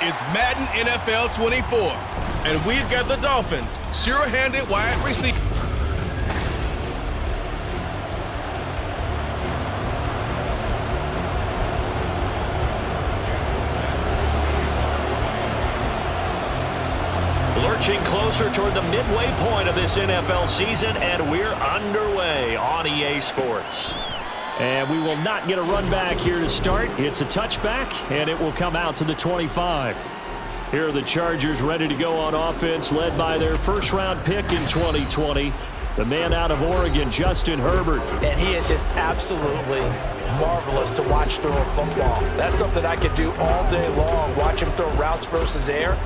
It's Madden NFL 24, and we've got the Dolphins, sure-handed wide receiver. Lurching closer toward the midway point of this NFL season, and we're underway on EA Sports. And we will not get a run back here to start. It's a touchback, and it will come out to the 25. Here are the Chargers ready to go on offense, led by their first-round pick in 2020, the man out of Oregon, Justin Herbert. And he is just absolutely marvelous to watch throw a football. That's something I could do all day long, watch him throw routes versus air.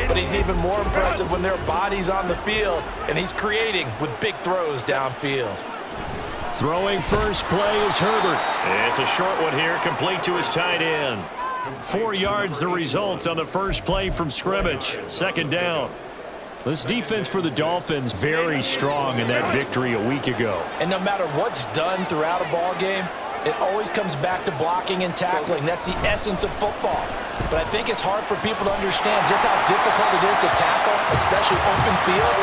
But he's even more impressive when their body's on the field, and he's creating with big throws downfield. Throwing first play is Herbert. It's a short one here, complete to his tight end. 4 yards the result on the first play from scrimmage. Second down. This defense for the Dolphins very strong in that victory a week ago. And no matter what's done throughout a ball game, it always comes back to blocking and tackling. That's the essence of football. But I think it's hard for people to understand just how difficult it is to tackle, especially open field.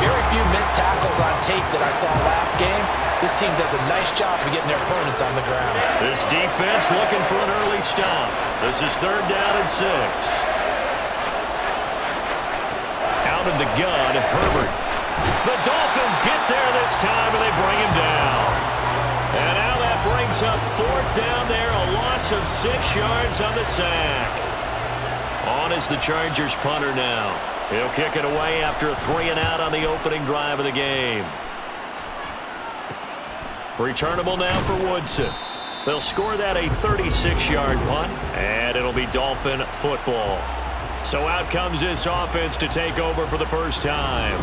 Very few missed tackles on tape that I saw last game. This team does a nice job of getting their opponents on the ground. This defense looking for an early stop. This is 3rd down and 6. Out of the gun, Herbert. The Dolphins get there this time, and they bring him down. And now that brings up 4th down there, a loss of 6 yards on the sack. On is the Chargers punter now. He'll kick it away after a 3-and-out on the opening drive of the game. Returnable now for Woodson. They'll score that a 36-yard punt, and it'll be Dolphin football. So out comes this offense to take over for the first time.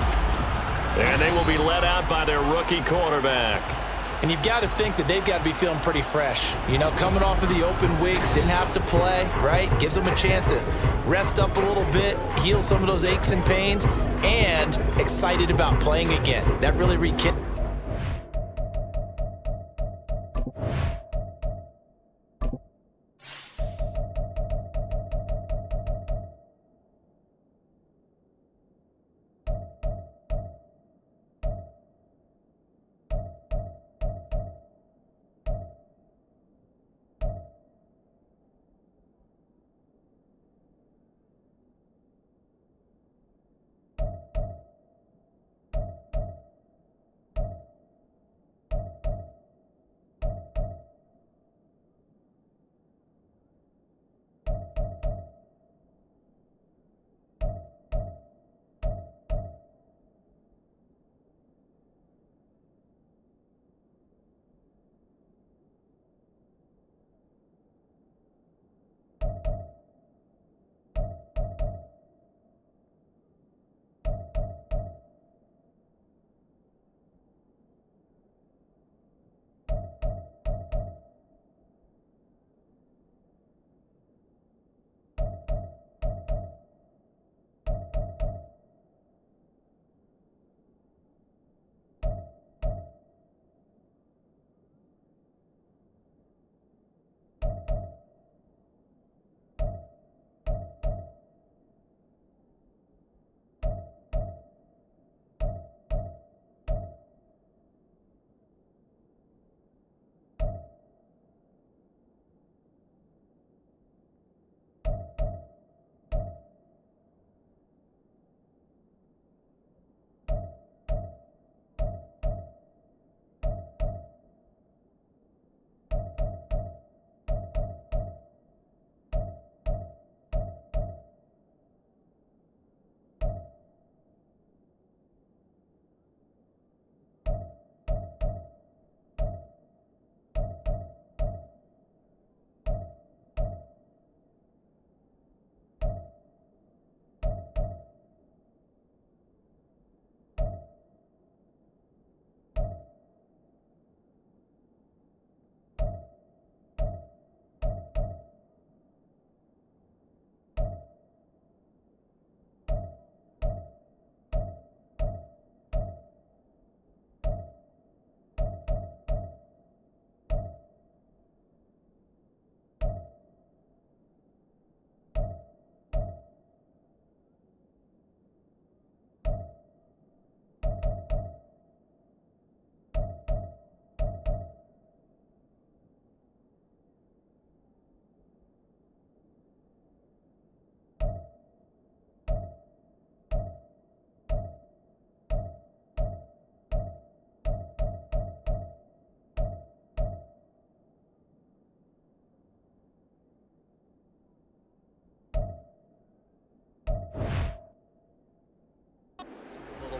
And they will be led out by their rookie quarterback. And you've got to think that they've got to be feeling pretty fresh. You know, coming off of the open week, didn't have to play, right? Gives them a chance to rest up a little bit, heal some of those aches and pains, and excited about playing again. That really rekindled.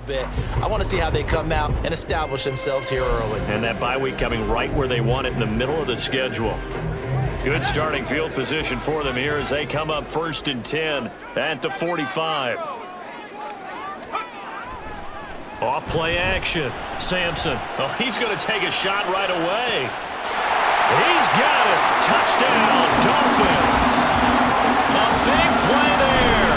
bit. I want to see how they come out and establish themselves here early. And that bye week coming right where they want it, in the middle of the schedule. Good starting field position for them here as they come up 1st and 10 at the 45. Off play action. Sampson. Oh, he's going to take a shot right away. He's got it. Touchdown, Dolphins. A big play there.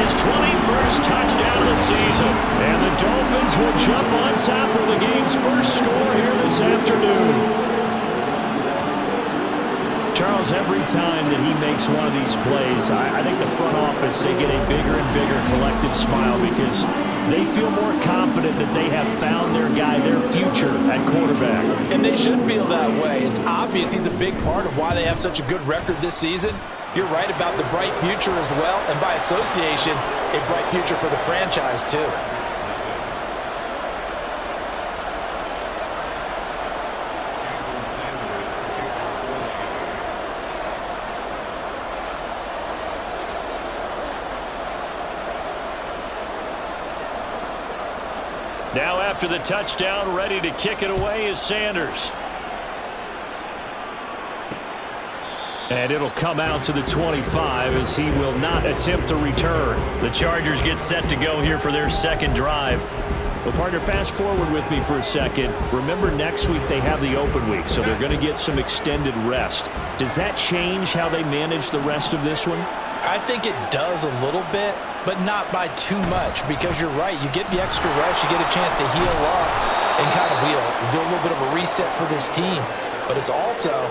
His 21st touchdown of the season. And the Dolphins will jump on top of the game's first score here this afternoon. Charles, every time that he makes one of these plays, I think the front office, they get a bigger and bigger collective smile because they feel more confident that they have found their guy, their future at quarterback. And they should feel that way. It's obvious he's a big part of why they have such a good record this season. You're right about the bright future as well, and by association, a bright future for the franchise too. Now after the touchdown, ready to kick it away is Sanders. And it'll come out to the 25 as he will not attempt to return. The Chargers get set to go here for their second drive. Well, partner, fast forward with me for a second. Remember, next week they have the open week, so they're going to get some extended rest. Does that change how they manage the rest of this one? I think it does a little bit, but not by too much, because you're right. You get the extra rest, you get a chance to heal up and kind of do a little bit of a reset for this team. But it's also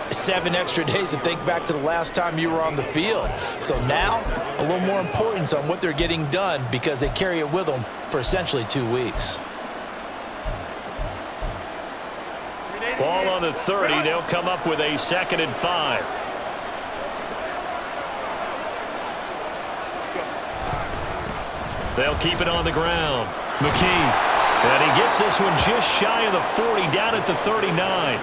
7 extra days to think back to the last time you were on the field. So now, a little more importance on what they're getting done because they carry it with them for essentially 2 weeks. Ball on the 30. They'll come up with a 2nd and 5. They'll keep it on the ground. McKee. And he gets this one just shy of the 40, down at the 39.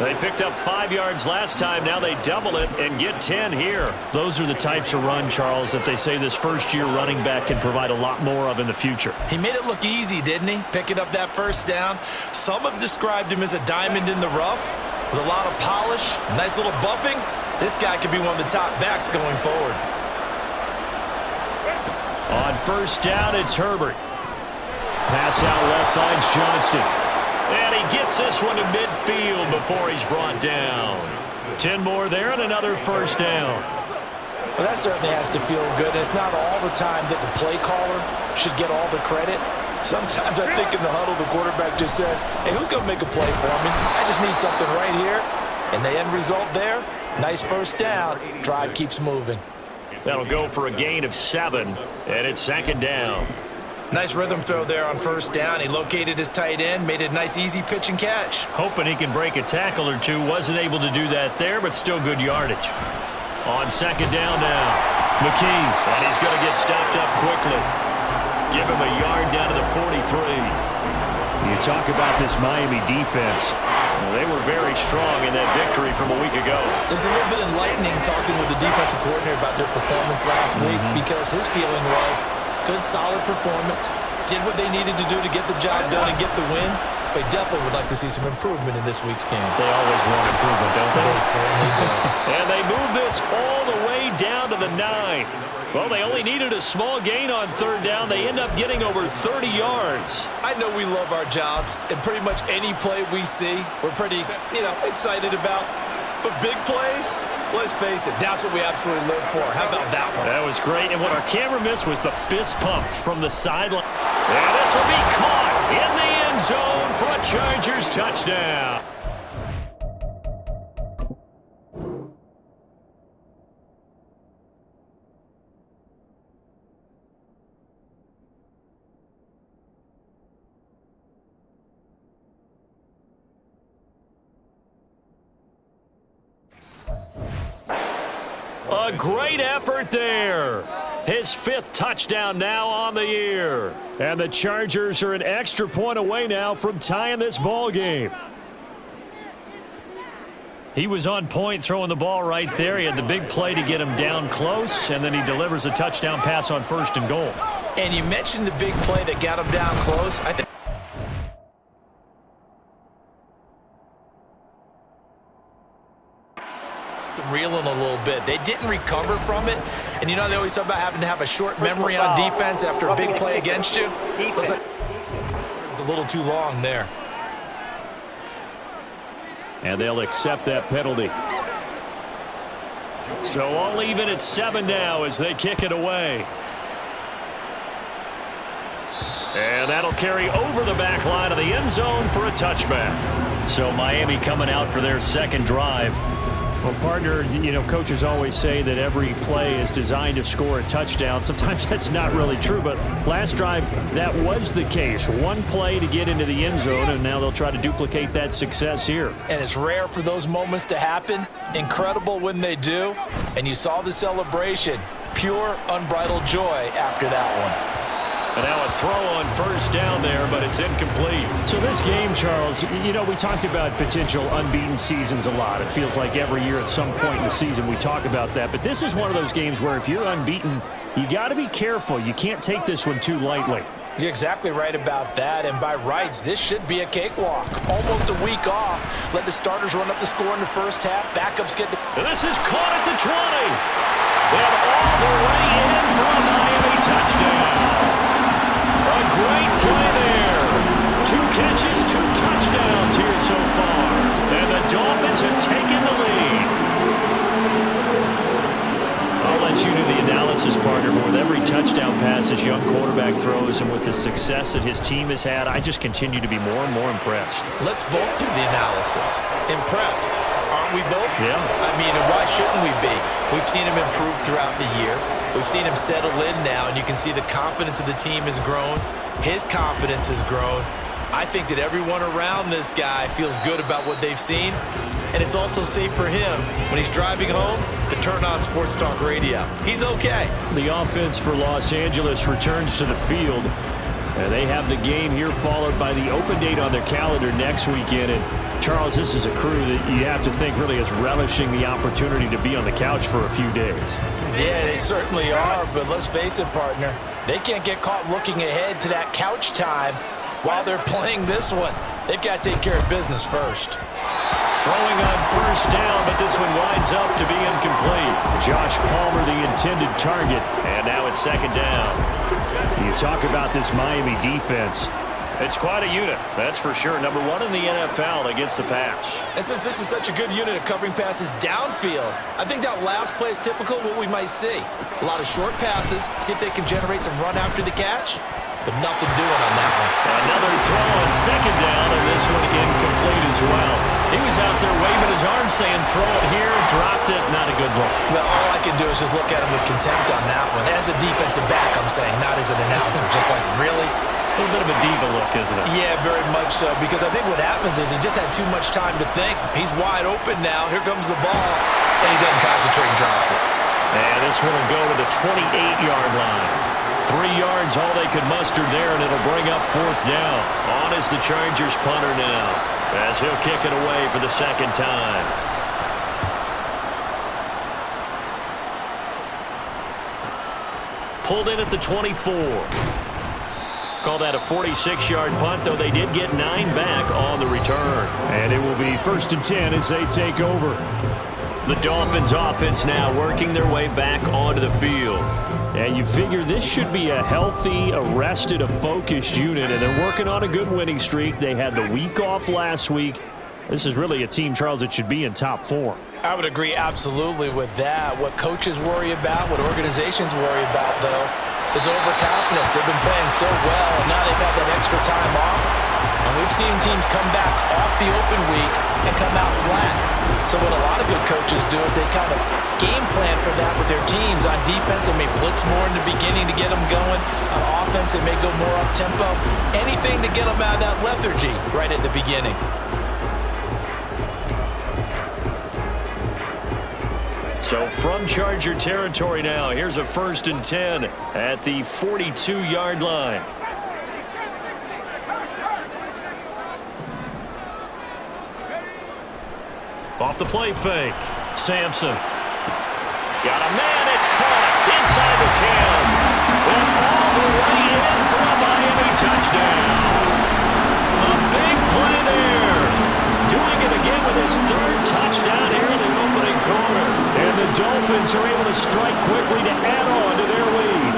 They picked up 5 yards last time. Now they double it and get 10 here. Those are the types of run, Charles, that they say this first-year running back can provide a lot more of in the future. He made it look easy, didn't he? Picking up that first down. Some have described him as a diamond in the rough with a lot of polish, nice little buffing. This guy could be one of the top backs going forward. On first down, it's Herbert. Pass out left finds Johnston. And he gets this one to midfield before he's brought down. 10 more there and another first down. Well, that certainly has to feel good. It's not all the time that the play caller should get all the credit. Sometimes I think in the huddle, the quarterback just says, hey, who's going to make a play for me? I just need something right here. And the end result there, nice first down. Drive keeps moving. That'll go for a gain of 7, and it's 2nd down. Nice rhythm throw there on first down. He located his tight end, made it a nice easy pitch and catch. Hoping he can break a tackle or two. Wasn't able to do that there, but still good yardage. On 2nd down now, McKee, and he's going to get stopped up quickly. Give him a yard down to the 43. You talk about this Miami defense. Well, they were very strong in that victory from a week ago. It was a little bit enlightening talking with the defensive coordinator about their performance last week because his feeling was good, solid performance, did what they needed to do to get the job done and get the win. They definitely would like to see some improvement in this week's game. They always want improvement, don't they? They certainly do. And they move this all the way down to the 9. Well, they only needed a small gain on 3rd down. They end up getting over 30 yards. I know we love our jobs, and pretty much any play we see, we're pretty, excited about. But big plays, let's face it, that's what we absolutely live for. How about that one? That was great, and what our camera missed was the fist pump from the sideline. And this will be caught in the end zone for a Chargers touchdown. A great effort there. His 5th touchdown now on the year. And the Chargers are an extra point away now from tying this ball game. He was on point throwing the ball right there. He had the big play to get him down close, and then he delivers a touchdown pass on 1st and goal. And you mentioned the big play that got him down close. I think reeling a little bit. They didn't recover from it. And you know they always talk about having to have a short memory on defense after a big play against you. Looks like it was a little too long there. And they'll accept that penalty. So all even at 7 now as they kick it away. And that'll carry over the back line of the end zone for a touchback. So Miami coming out for their second drive. Well, partner, you know, coaches always say that every play is designed to score a touchdown. Sometimes that's not really true, but last drive, that was the case. One play to get into the end zone, and now they'll try to duplicate that success here. And it's rare for those moments to happen. Incredible when they do. And you saw the celebration. Pure, unbridled joy after that one. And now a throw on 1st down there, but it's incomplete. So this game, Charles, you know, we talk about potential unbeaten seasons a lot. It feels like every year at some point in the season we talk about that. But this is one of those games where if you're unbeaten, you got to be careful. You can't take this one too lightly. You're exactly right about that. And by rights, this should be a cakewalk. Almost a week off. Let the starters run up the score in the first half. Backups get and this is caught at the 20. And all the way in for a Miami touchdown. A great play there. 2 catches, 2 touchdowns here so far. And the Dolphins have taken the lead. I'll let you do the analysis, partner, but with every touchdown pass this young quarterback throws and with the success that his team has had, I just continue to be more and more impressed. Let's both do the analysis. Impressed. Aren't we both? Yeah. I mean, and why shouldn't we be? We've seen him improve throughout the year. We've seen him settle in now, and you can see the confidence of the team has grown. His confidence has grown. I think that everyone around this guy feels good about what they've seen, and it's also safe for him when he's driving home to turn on Sports Talk Radio. He's okay. The offense for Los Angeles returns to the field. And they have the game here followed by the open date on their calendar next weekend. And Charles, this is a crew that you have to think really is relishing the opportunity to be on the couch for a few days. Yeah, they certainly are, but let's face it, partner. They can't get caught looking ahead to that couch time while they're playing this one. They've got to take care of business first. Throwing on 1st down, but this one winds up to be incomplete. Josh Palmer, the intended target, and now it's 2nd down. You talk about this Miami defense. It's quite a unit, that's for sure. Number 1 in the NFL against the pass. And since this is such a good unit of covering passes downfield, I think that last play is typical of what we might see. A lot of short passes, see if they can generate some run after the catch, but nothing doing on that one. Another throw on 2nd down, and this one incomplete as well. He was out there waving his arms saying, throw it here, dropped it, not a good look. Well, all I can do is just look at him with contempt on that one. As a defensive back, I'm saying, not as an announcer. Just like, really? A little bit of a diva look, isn't it? Yeah, very much so, because I think what happens is he just had too much time to think. He's wide open now. Here comes the ball, and he doesn't concentrate and drops it. And this one will go to the 28-yard line. 3 yards, all they could muster there, and it'll bring up 4th down. On is the Chargers punter now, as he'll kick it away for the 2nd time. Pulled in at the 24. Call that a 46-yard punt, though they did get 9 back on the return. And it will be 1st and 10 as they take over. The Dolphins offense now working their way back onto the field. And you figure this should be a healthy, arrested, a focused unit, and they're working on a good winning streak. They had the week off last week. This is really a team, Charles, that should be in top 4. I would agree absolutely with that. What coaches worry about, what organizations worry about, though, is overconfidence. They've been playing so well, and now they've had that extra time off. And we've seen teams come back off the open week and come out flat. So what a lot of good coaches do is they kind of game plan for that with their teams. On defense, they may blitz more in the beginning to get them going. On offense, they may go more up-tempo. Anything to get them out of that lethargy right at the beginning. So from Charger territory now, here's a 1st and 10 at the 42-yard line. Off the play fake. Sampson. Got a man. It's caught inside the 10. And all the way in for a Miami touchdown. A big play there. Doing it again with his third touchdown here in the opening quarter. And the Dolphins are able to strike quickly to add on to their lead.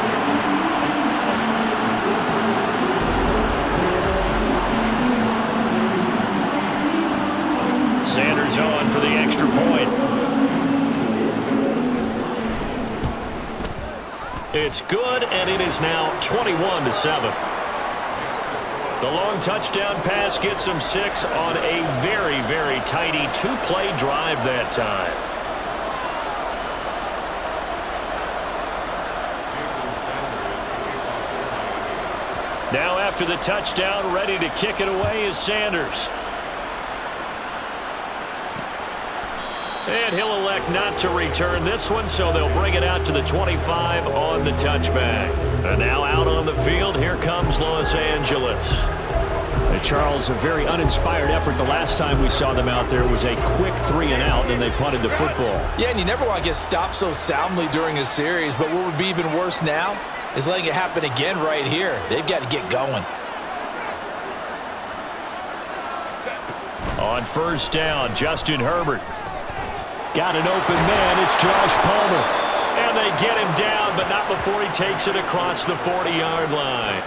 Sanders on for the extra point. It's good, and it is now 21-7. The long touchdown pass gets them 6 on a very, very tidy two-play drive that time. Now after the touchdown, ready to kick it away is Sanders. And he'll elect not to return this one, so they'll bring it out to the 25 on the touchback. And now out on the field, here comes Los Angeles. And Charles, a very uninspired effort. The last time we saw them out there was a quick 3-and-out, and they punted the football. Yeah, and you never want to get stopped so soundly during a series, but what would be even worse now is letting it happen again right here. They've got to get going. On first down, Justin Herbert. Got an open man. It's Josh Palmer. And they get him down, but not before he takes it across the 40-yard line.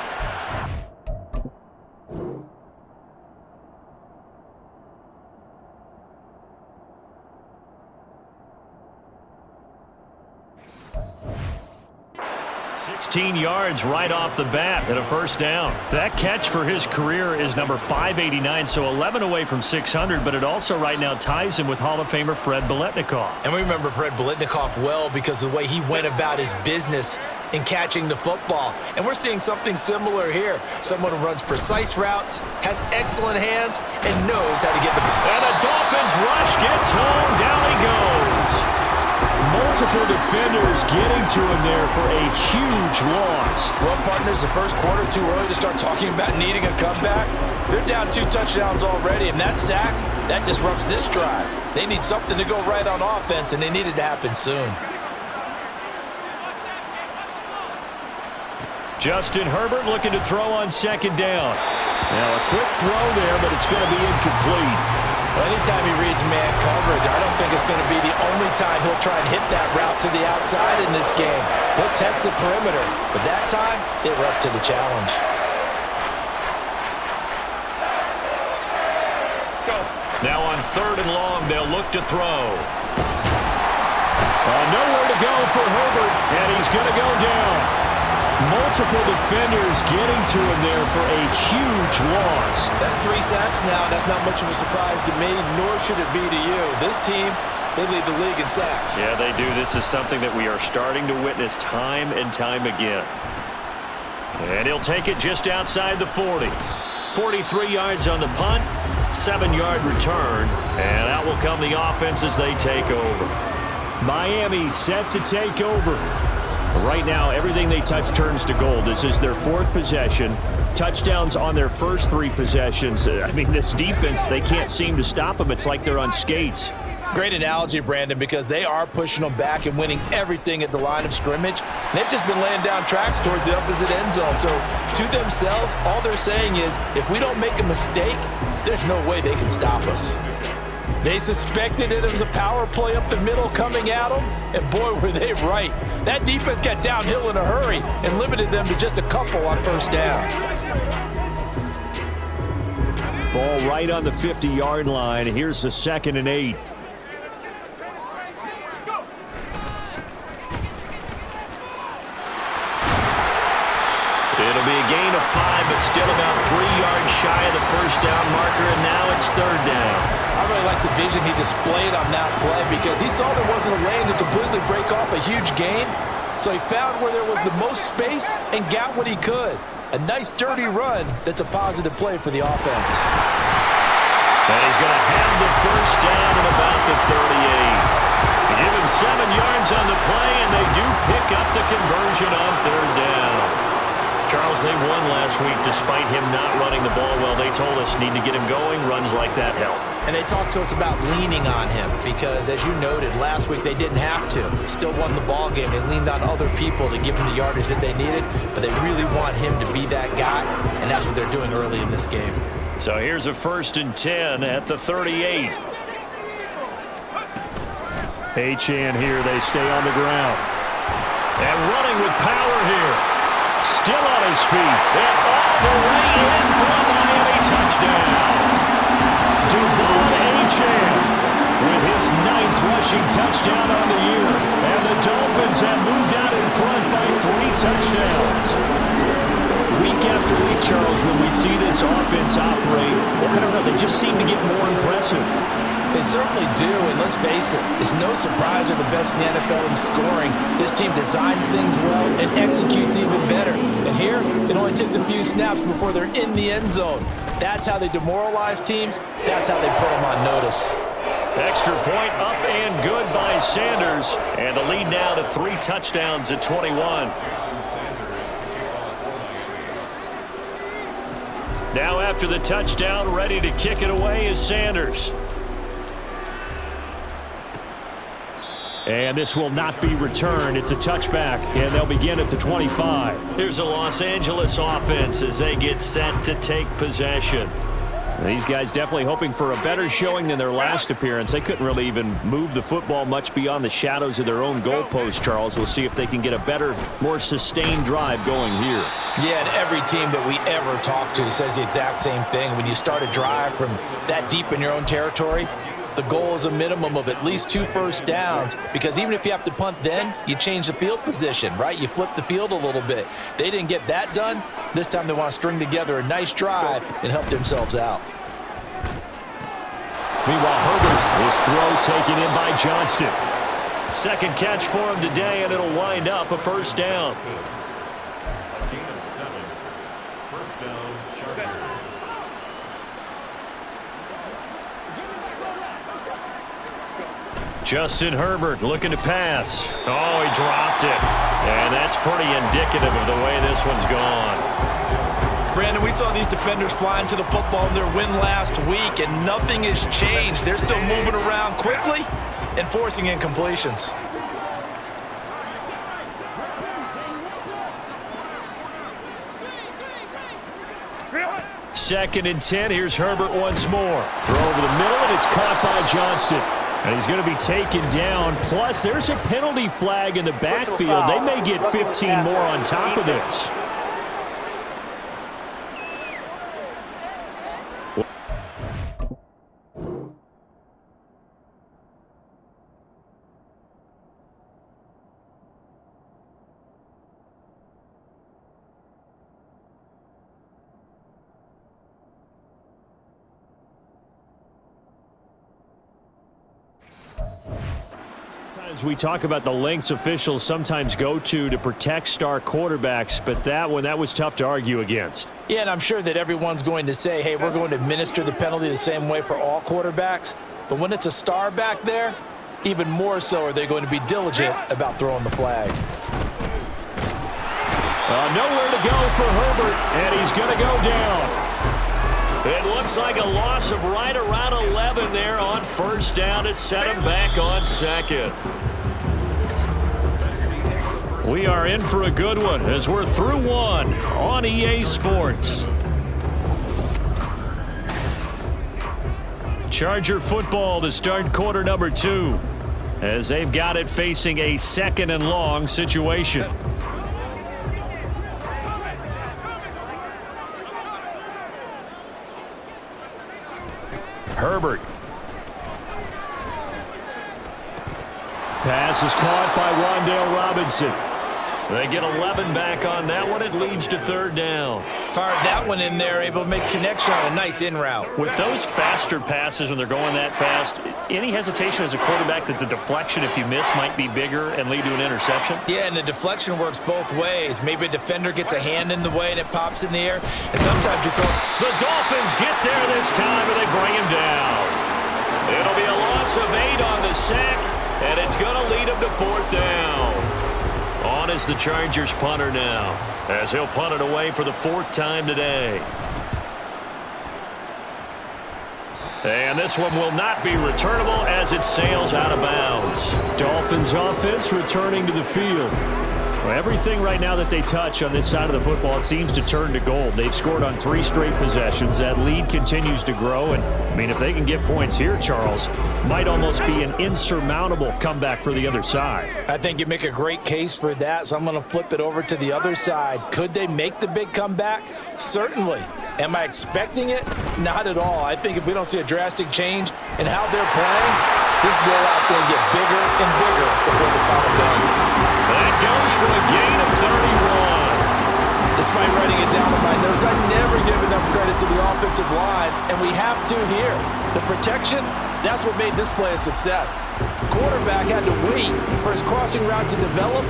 Yards right off the bat and a first down. That catch for his career is number 589, so 11 away from 600, but it also right now ties him with Hall of Famer Fred Biletnikoff. And we remember Fred Biletnikoff well because of the way he went about his business in catching the football. And we're seeing something similar here. Someone who runs precise routes, has excellent hands, and knows how to get the ball. And a Dolphins rush gets home. Down he goes. Multiple defenders getting to him there for a huge loss. Well, partners, the first quarter too early to start talking about needing a comeback. They're down 2 touchdowns already, and that sack, that disrupts this drive. They need something to go right on offense, and they need it to happen soon. Justin Herbert looking to throw on second down. Now a quick throw there, but it's going to be incomplete. Well, anytime he reads man coverage, I don't think it's going to be the only time he'll try and hit that route to the outside in this game. He'll test the perimeter, but that time, they were up to the challenge. Now on third and long, they'll look to throw. Nowhere to go for Herbert, and he's going to go down. Multiple defenders getting to him there for a huge loss. That's 3 sacks now, and that's not much of a surprise to me, nor should it be to you. This team, they lead the league in sacks. Yeah, they do. This is something that we are starting to witness time and time again. And he'll take it just outside the 40. 43 yards on the punt, 7-yard return, and out will come the offense as they take over. Miami set to take over. Right now, everything they touch turns to gold. This is their 4th possession. Touchdowns on their first 3 possessions. I mean, this defense, they can't seem to stop them. It's like they're on skates. Great analogy, Brandon, because they are pushing them back and winning everything at the line of scrimmage. And they've just been laying down tracks towards the opposite end zone. So to themselves, all they're saying is, if we don't make a mistake, there's no way they can stop us. They suspected it was a power play up the middle coming at them, and boy, were they right. That defense got downhill in a hurry and limited them to just a couple on first down. Ball right on the 50-yard line. Here's the 2nd and 8. It'll be a gain of 5, but still about 3 yards shy of the first down marker, and now it's third down. I really like the vision he displayed on that play because he saw there wasn't a lane to completely break off a huge gain. So he found where there was the most space and got what he could. A nice, dirty run that's a positive play for the offense. And he's going to have the first down at about the 38. They give him 7 yards on the play, and they do pick up the conversion on third down. Charles, they won last week despite him not running the ball well. They told us need to get him going. Runs like that help. And they talked to us about leaning on him because, as you noted, last week they didn't have to. Still won the ball game. They leaned on other people to give them the yardage that they needed, but they really want him to be that guy, and that's what they're doing early in this game. So here's a 1st and 10 at the 38. Achane here. They stay on the ground. And running with power here. Still on his feet. And all the way in for a Miami touchdown. Achane with his 9th rushing touchdown on the year. And the Dolphins have moved out in front by 3 touchdowns. Week after week, Charles, when we see this offense operate, well, I don't know, they just seem to get more impressive. They certainly do, and let's face it, it's no surprise they're the best in the NFL in scoring. This team designs things well and executes even better. And here, it only takes a few snaps before they're in the end zone. That's how they demoralize teams. That's how they put them on notice. Extra point up and good by Sanders. And the lead now to 3 touchdowns at 21. Now after the touchdown, ready to kick it away is Sanders. And this will not be returned. It's a touchback, and they'll begin at the 25. Here's a Los Angeles offense as they get set to take possession. These guys definitely hoping for a better showing than their last appearance. They couldn't really even move the football much beyond the shadows of their own goalpost, Charles. We'll see if they can get a better, more sustained drive going here. Yeah, and every team that we ever talk to says the exact same thing. When you start a drive from that deep in your own territory, the goal is a minimum of at least 2 first downs, because even if you have to punt then, you change the field position, right? You flip the field a little bit. They didn't get that done. This time they want to string together a nice drive and help themselves out. Meanwhile, Herbert's this throw taken in by Johnston. Second catch for him today, and it'll wind up a 1st down. Justin Herbert looking to pass. Oh, he dropped it. And that's pretty indicative of the way this one's gone. Brandon, we saw these defenders flying to the football in their win last week, and nothing has changed. They're still moving around quickly and forcing incompletions. Second and 10. Here's Herbert once more. Throw over the middle, and it's caught by Johnston. And he's going to be taken down. Plus, there's a penalty flag in the backfield. They may get 15 more on top of this. We talk about the lengths officials sometimes go to protect star quarterbacks, but that was tough to argue against. Yeah, and I'm sure that everyone's going to say, hey, we're going to administer the penalty the same way for all quarterbacks. But when it's a star back there, even more so are they going to be diligent about throwing the flag. Nowhere to go for Herbert, and he's going to go down. It looks like a loss of right around 11 there on 1st down to set him back on 2nd. We are in for a good one as we're through one on EA Sports. Charger football to start quarter number 2 as they've got it facing a 2nd and long situation. Herbert. Pass is caught by Wan'Dale Robinson. They get 11 back on that one. It leads to 3rd down. Fired that one in there, able to make connection on a nice in route. With those faster passes when they're going that fast, any hesitation as a quarterback that the deflection, if you miss, might be bigger and lead to an interception? Yeah, and the deflection works both ways. Maybe a defender gets a hand in the way and it pops in the air, and sometimes you throw. The Dolphins get there this time, and they bring him down. It'll be a loss of 8 on the sack, and it's going to lead them to 4th down. On down as the Chargers punter now, as he'll punt it away for the 4th time today. And this one will not be returnable as it sails out of bounds. Dolphins offense returning to the field. Well, everything right now that they touch on this side of the football, it seems to turn to gold. They've scored on 3 straight possessions. That lead continues to grow. And, I mean, if they can get points here, Charles, might almost be an insurmountable comeback for the other side. I think you make a great case for that, so I'm going to flip it over to the other side. Could they make the big comeback? Certainly. Am I expecting it? Not at all. I think if we don't see a drastic change in how they're playing, this blowout's going to get bigger and bigger before the final game. That goes for a gain of 31. Despite writing it down in my notes, I never give enough credit to the offensive line, and we have to here. The protection, that's what made this play a success. Quarterback had to wait for his crossing route to develop,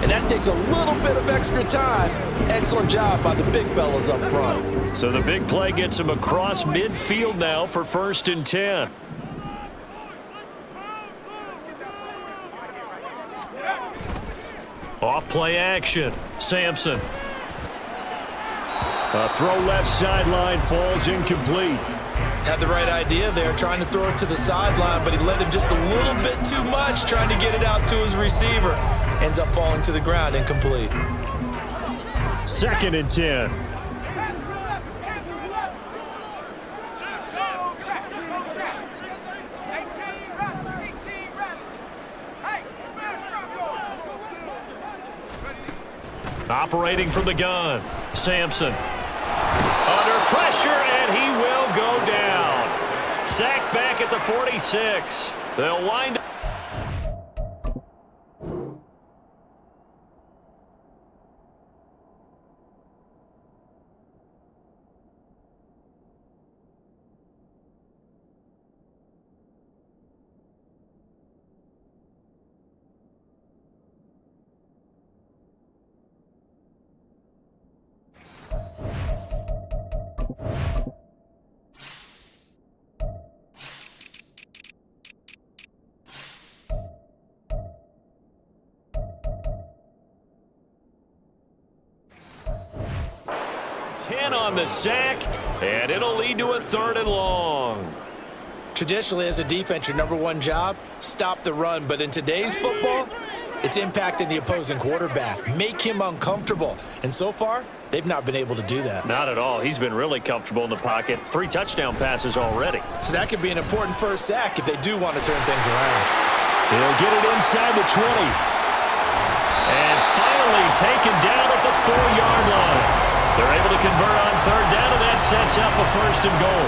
and that takes a little bit of extra time. Excellent job by the big fellas up front. So the big play gets him across midfield now for 1st and 10. Off play action. Sampson. A throw left sideline falls incomplete. Had the right idea there, trying to throw it to the sideline, but he let him just a little bit too much, trying to get it out to his receiver. Ends up falling to the ground, incomplete. 2nd and 10. Operating from the gun. Sampson. Under pressure, and he will go down. Sacked back at the 46. They'll wind up. On the sack, and it'll lead to a 3rd and long. Traditionally, as a defense, your #1 job, stop the run. But in today's football, it's impacting the opposing quarterback. Make him uncomfortable. And so far, they've not been able to do that. Not at all. He's been really comfortable in the pocket. 3 touchdown passes already. So that could be an important first sack if they do want to turn things around. They'll get it inside the 20. And finally taken down at the 4-yard line. They're able to convert on 3rd down, and that sets up a 1st and goal.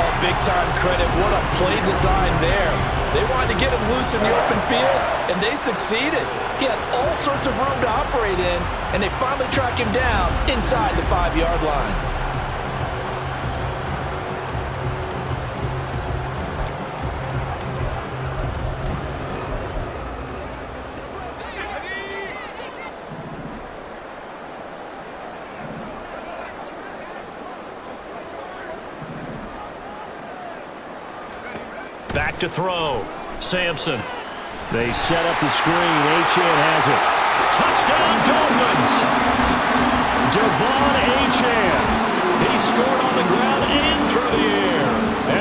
Oh, big-time credit. What a play design there. They wanted to get him loose in the open field, and they succeeded. He had all sorts of room to operate in, and they finally track him down inside the 5-yard line. Back to throw. Sampson. They set up the screen. Achane has it. Touchdown, Dolphins! Devon Achane. He scored on the ground and through the air.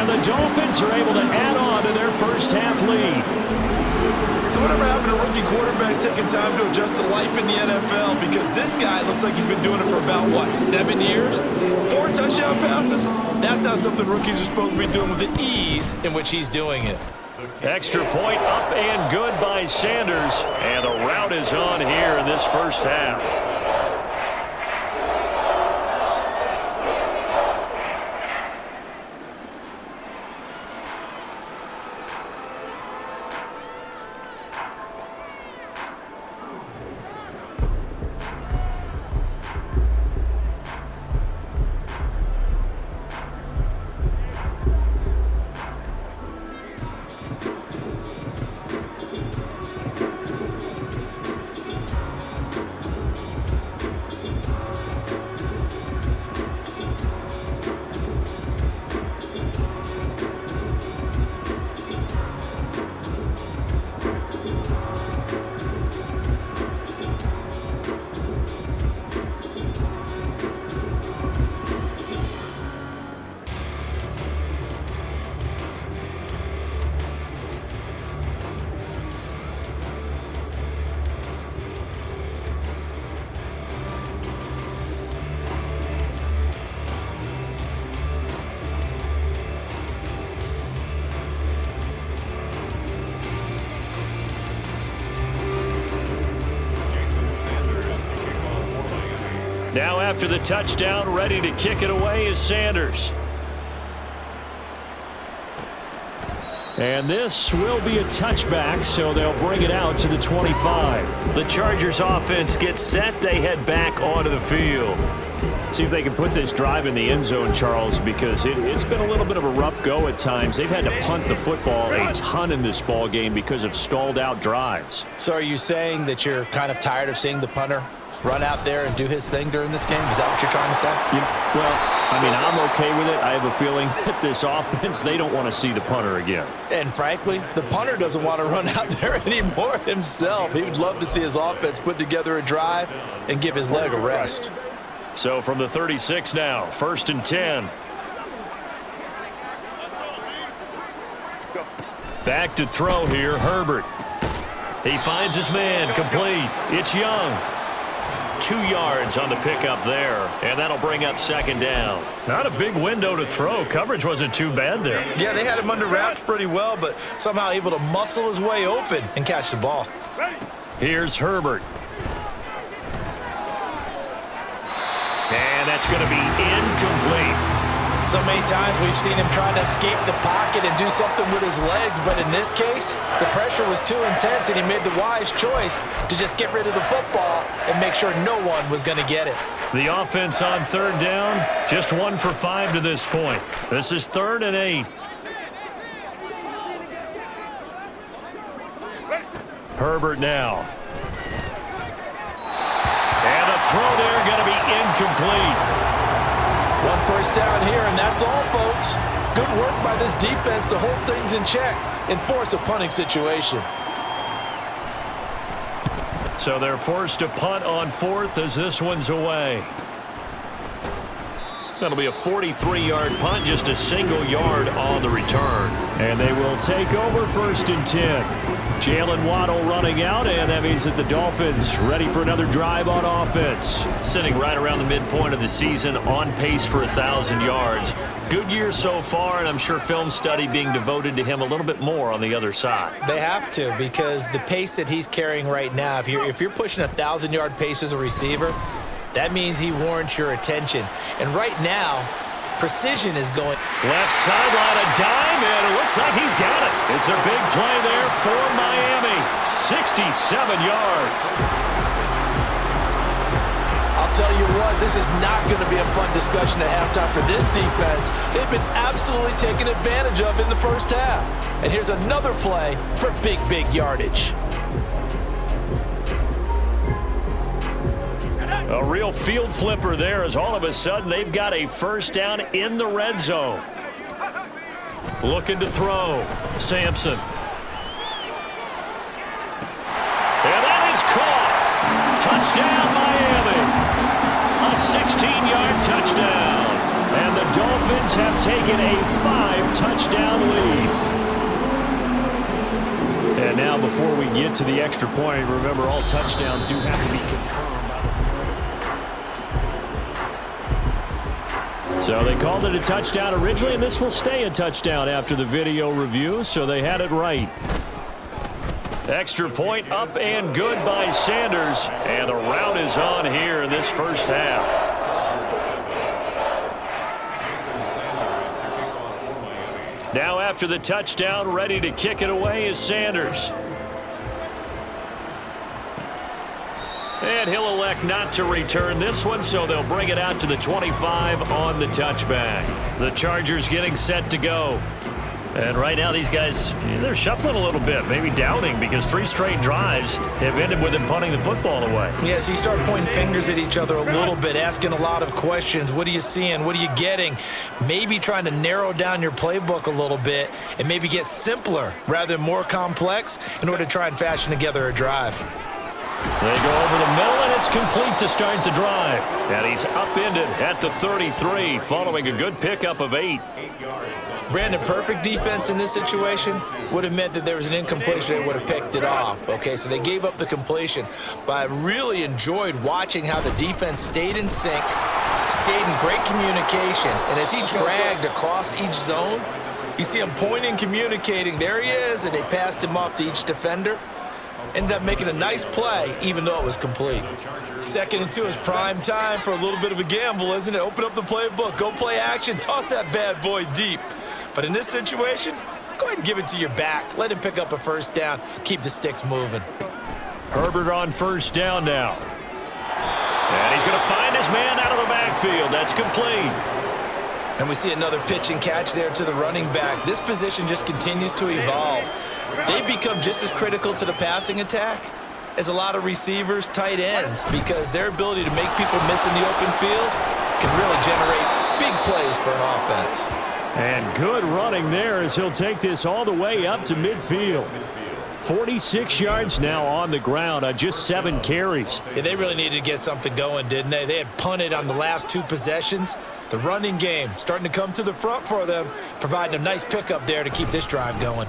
And the Dolphins are able to add on to their first-half lead. So whatever happened to rookie quarterbacks taking time to adjust to life in the NFL? Because this guy looks like he's been doing it for about, 7 years? 4 touchdown passes? That's not something rookies are supposed to be doing with the ease in which he's doing it. Extra point up and good by Sanders. And the route is on here in this first half. Now after the touchdown, ready to kick it away is Sanders. And this will be a touchback, so they'll bring it out to the 25. The Chargers offense gets set. They head back onto the field. See if they can put this drive in the end zone, Charles, because it's been a little bit of a rough go at times. They've had to punt the football a ton in this ball game because of stalled out drives. So are you saying that you're kind of tired of seeing the punter run out there and do his thing during this game? Is that what you're trying to say? Well, I mean, I'm okay with it. I have a feeling that this offense, they don't want to see the punter again. And frankly, the punter doesn't want to run out there anymore himself. He would love to see his offense put together a drive and give his leg a rest. So from the 36 now, 1st and 10. Back to throw here, Herbert. He finds his man, complete. It's Young. 2 yards on the pickup there, and that'll bring up 2nd down. Not a big window to throw. Coverage wasn't too bad there. Yeah, they had him under wraps pretty well, but somehow able to muscle his way open and catch the ball. Here's Herbert. And that's going to be incomplete. So many times we've seen him trying to escape the pocket and do something with his legs, but in this case, the pressure was too intense and he made the wise choice to just get rid of the football and make sure no one was going to get it. The offense on 3rd down, just 1 for 5 to this point. This is 3rd and 8. Herbert now. And the throw there going to be incomplete. 1 first down here, and that's all, folks. Good work by this defense to hold things in check and force a punting situation. So they're forced to punt on 4th as this one's away. That'll be a 43-yard punt, just a single yard on the return. And they will take over 1st and 10. Jalen Waddle running out, and that means that the Dolphins ready for another drive on offense. Sitting right around the midpoint of the season, on pace for 1,000 yards. Good year so far, and I'm sure film study being devoted to him a little bit more on the other side. They have to, because the pace that he's carrying right now, if you're pushing 1,000-yard pace as a receiver, that means he warrants your attention. And right now, precision is going. Left sideline, a dive, and it looks like he's got it. It's a big play there for Miami. 67 yards. I'll tell you what, this is not going to be a fun discussion at halftime for this defense. They've been absolutely taken advantage of in the first half. And here's another play for big yardage. A real field flipper there, as all of a sudden they've got a 1st down in the red zone. Looking to throw. Sampson. And that is caught. Touchdown, Miami. A 16-yard touchdown. And the Dolphins have taken a 5-touchdown lead. And now before we get to the extra point, remember all touchdowns do have to be confirmed. So they called it a touchdown originally, and this will stay a touchdown after the video review, so they had it right. Extra point up and good by Sanders, and the rout is on here in this first half. Now after the touchdown, ready to kick it away is Sanders. And he'll elect not to return this one, so they'll bring it out to the 25 on the touchback. The Chargers getting set to go. And right now these guys, they're shuffling a little bit, maybe doubting, because 3 straight drives have ended with them punting the football away. Yeah, so you start pointing fingers at each other a little bit, asking a lot of questions. What are you seeing? What are you getting? Maybe trying to narrow down your playbook a little bit and maybe get simpler rather than more complex in order to try and fashion together a drive. They go over the middle, and it's complete to start the drive. And he's upended at the 33, following a good pickup of 8. Brandon, perfect defense in this situation would have meant that there was an incompletion. They would have picked it off. Okay, so they gave up the completion. But I really enjoyed watching how the defense stayed in sync, stayed in great communication. And as he dragged across each zone, you see him pointing, communicating. There he is, and they passed him off to each defender. Ended up making a nice play, even though it was complete. 2nd and 2 is prime time for a little bit of a gamble, isn't it? Open up the playbook, go play action, toss that bad boy deep. But in this situation, go ahead and give it to your back. Let him pick up a first down. Keep the sticks moving. Herbert on first down now. And he's going to find his man out of the backfield. That's complete. And we see another pitch and catch there to the running back. This position just continues to evolve. They become just as critical to the passing attack as a lot of receivers, tight ends, because their ability to make people miss in the open field can really generate big plays for an offense. And good running there as he'll take this all the way up to midfield. 46 yards now on the ground on just 7 carries. Yeah, they really needed to get something going, didn't they? They had punted on the last 2 possessions. The running game starting to come to the front for them, providing a nice pickup there to keep this drive going.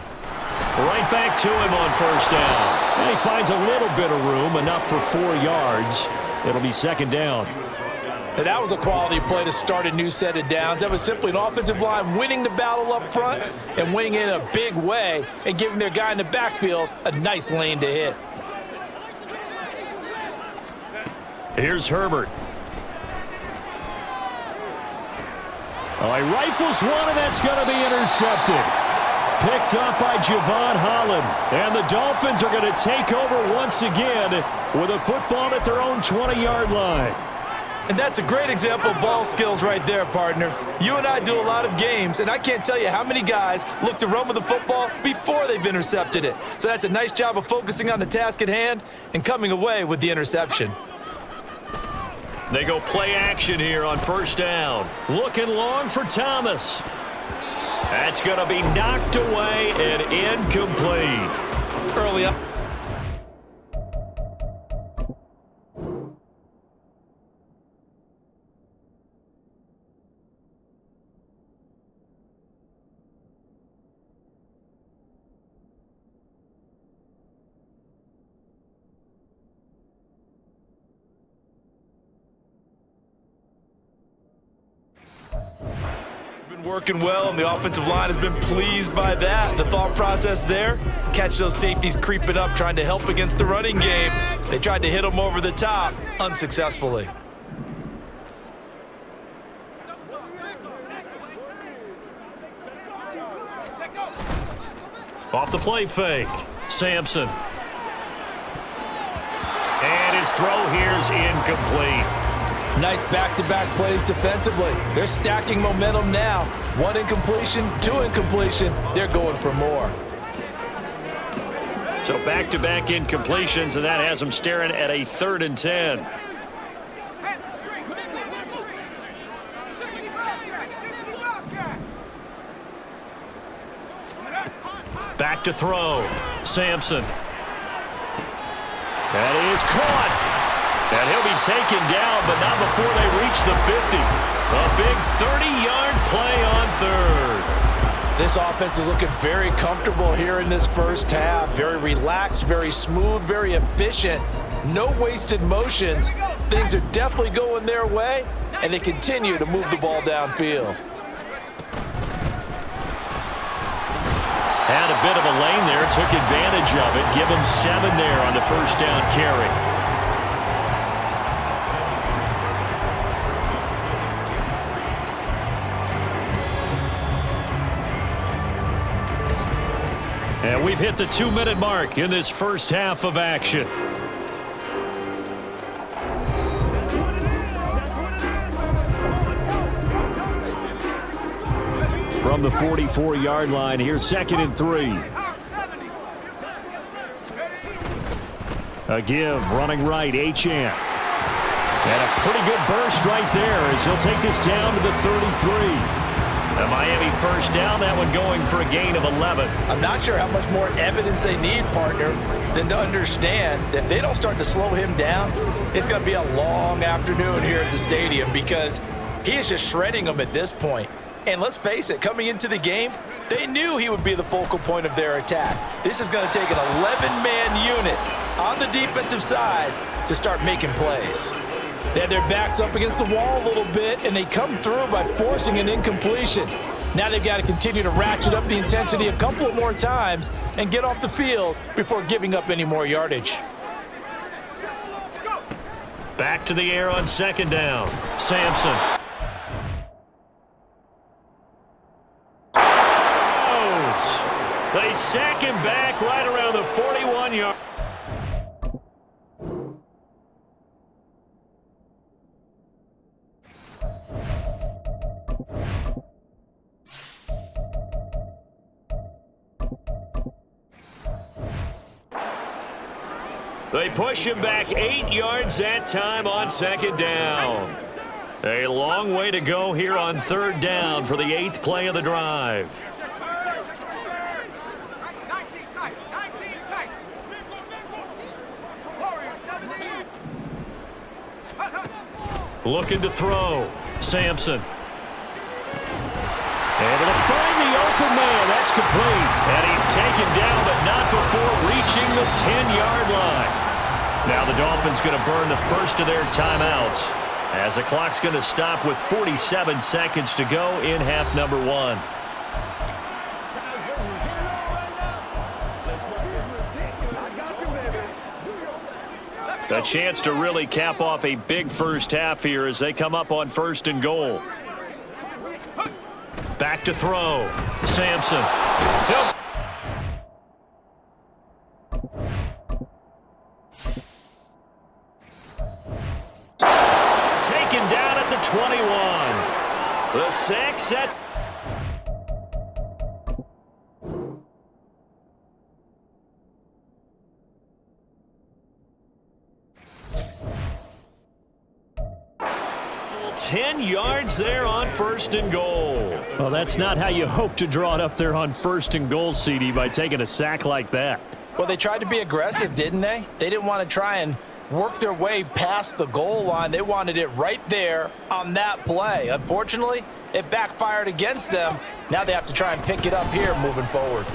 Right back to him on first down. And he finds a little bit of room, enough for 4 yards. It'll be 2nd down. Now, that was a quality play to start a new set of downs. That was simply an offensive line winning the battle up front and winning it in a big way and giving their guy in the backfield a nice lane to hit. Here's Herbert. Oh, he rifles one, and that's going to be intercepted. Picked up by Javon Holland. And the Dolphins are going to take over once again with a football at their own 20-yard line. And that's a great example of ball skills right there, partner. You and I do a lot of games, and I can't tell you how many guys look to run with the football before they've intercepted it. So that's a nice job of focusing on the task at hand and coming away with the interception. They go play action here on first down. Looking long for Thomas. That's going to be knocked away and incomplete. Early up. Working well, and the offensive line has been pleased by that. The thought process there, catch those safeties creeping up, trying to help against the running game. They tried to hit them over the top, unsuccessfully. Off the play fake, Sampson. And his throw here's incomplete. Nice back-to-back plays defensively. They're stacking momentum now. 1 incompletion, 2 incompletion. They're going for more. So back-to-back incompletions, and that has them staring at a 3rd and 10. Back to throw. Sampson. That is caught. And he'll be taken down, but not before they reach the 50. A big 30-yard play on 3rd. This offense is looking very comfortable here in this first half. Very relaxed, very smooth, very efficient. No wasted motions. Things are definitely going their way, and they continue to move the ball downfield. Had a bit of a lane there, took advantage of it. Give him 7 there on the first down carry. And we've hit the 2-minute mark in this first half of action. From the 44-yard line, here's 2nd and 3. A give, running right, Achane. And a pretty good burst right there as he'll take this down to the 33. A Miami first down, that one going for a gain of 11. I'm not sure how much more evidence they need, partner, than to understand that if they don't start to slow him down, it's going to be a long afternoon here at the stadium because he is just shredding them at this point. And let's face it, coming into the game, they knew he would be the focal point of their attack. This is going to take an 11-man unit on the defensive side to start making plays. They had their backs up against the wall a little bit, and they come through by forcing an incompletion. Now they've got to continue to ratchet up the intensity a couple more times and get off the field before giving up any more yardage. Back to the air on second down. Sampson. They sack him back right around the 41-yard. They push him back 8 yards that time on second down. A long way to go here on third down for the 8th play of the drive. Looking to throw. Sampson. Able to find the open man. That's complete. And he's taken down, but not before reaching the 10-yard line. Now the Dolphins going to burn the first of their timeouts as the clock's going to stop with 47 seconds to go in half number 1. A chance to really cap off a big first half here as they come up on 1st and goal. Back to throw. Sampson. Yep. Taken down at the 21. The sack set. Yards there on 1st and goal. Well, that's not how you hope to draw it up there on 1st and goal, CD, by taking a sack like that. Well, they tried to be aggressive, didn't they? They didn't want to try and work their way past the goal line. They wanted it right there on that play. Unfortunately, it backfired against them. Now they have to try and pick it up here moving forward.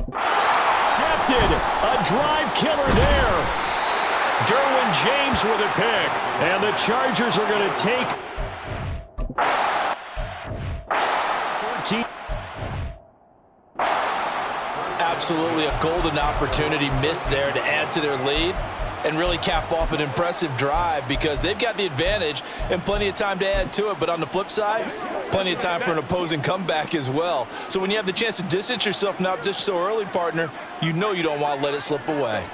Intercepted. A drive killer there. Derwin James with a pick. And the Chargers are going to take 14. Absolutely a golden opportunity missed there to add to their lead and really cap off an impressive drive because they've got the advantage and plenty of time to add to it. But on the flip side, plenty of time for an opposing comeback as well. So when you have the chance to distance yourself not just so early, partner, you know you don't want to let it slip away.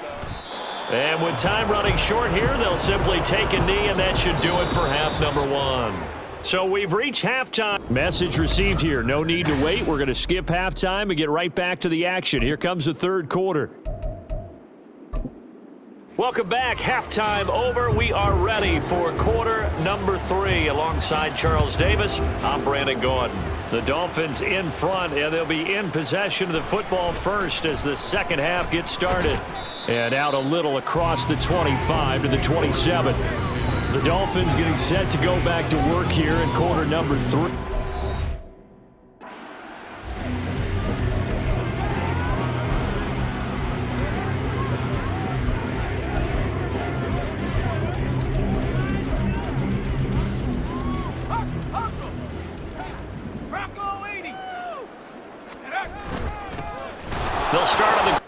And with time running short here, they'll simply take a knee, and that should do it for half number 1. So we've reached halftime. Message received here. No need to wait. We're going to skip halftime and get right back to the action. Here comes the third quarter. Welcome back. Halftime over. We are ready for quarter number 3. Alongside Charles Davis, I'm Brandon Gordon. The Dolphins in front, and they'll be in possession of the football first as the second half gets started. And out a little across the 25 to the 27. The Dolphins getting set to go back to work here in quarter number 3. They'll start on the...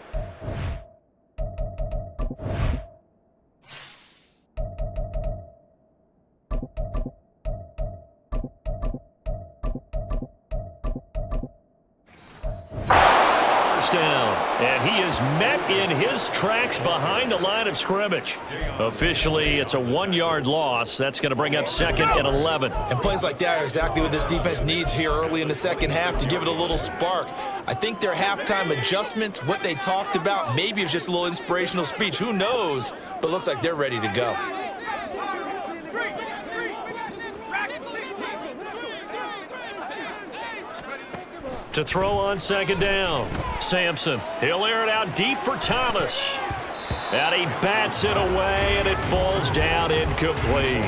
First down. And he is met in his tracks behind the line of scrimmage. Officially, it's a 1-yard loss. That's going to bring up 2nd and 11. And plays like that are exactly what this defense needs here early in the second half to give it a little spark. I think their halftime adjustment, what they talked about, maybe it's just a little inspirational speech. Who knows? But looks like they're ready to go. To throw on second down. Sampson. He'll air it out deep for Thomas. And he bats it away, and it falls down incomplete.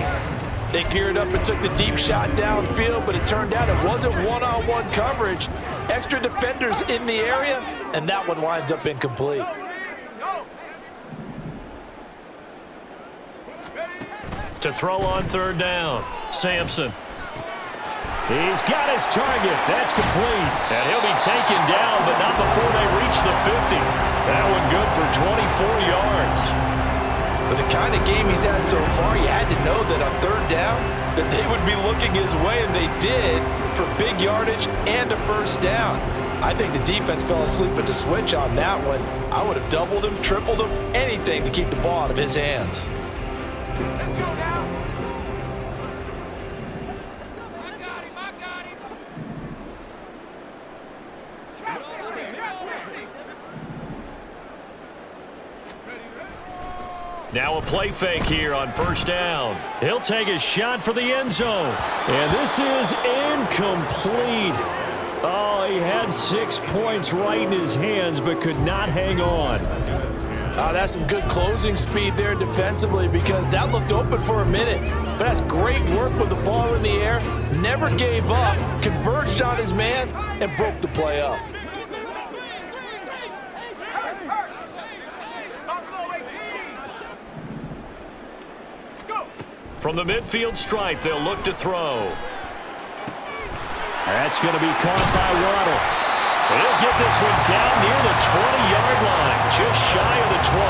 They geared up and took the deep shot downfield, but it turned out it wasn't one-on-one coverage. Extra defenders in the area, and that one winds up incomplete. To throw on third down. Sampson. He's got his target. That's complete. And he'll be taken down, but not before they reach the 50. That one good for 24 yards. With the kind of game he's had so far, you had to know that on third down, that they would be looking his way, and they did, for big yardage and a first down. I think the defense fell asleep at the switch on that one. I would have doubled him, tripled him, anything to keep the ball out of his hands. Let's go now. Now a play fake here on first down. He'll take a shot for the end zone. And this is incomplete. Oh, he had 6 points right in his hands, but could not hang on. That's some good closing speed there defensively, because that looked open for a minute. But that's great work with the ball in the air. Never gave up, converged on his man, and broke the play up. From the midfield stripe, they'll look to throw. That's going to be caught by Waddle. He'll get this one down near the 20-yard line, just shy of the 20.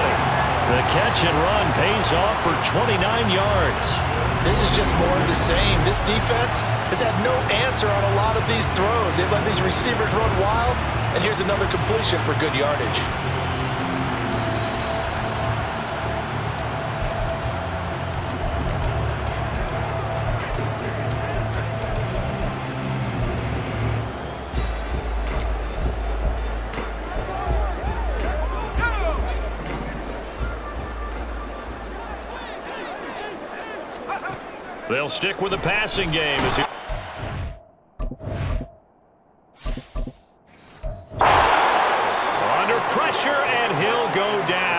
The catch and run pays off for 29 yards. This is just more of the same. This defense has had no answer on a lot of these throws. They've let these receivers run wild, and here's another completion for good yardage. They'll stick with the passing game as he... Under pressure, and he'll go down.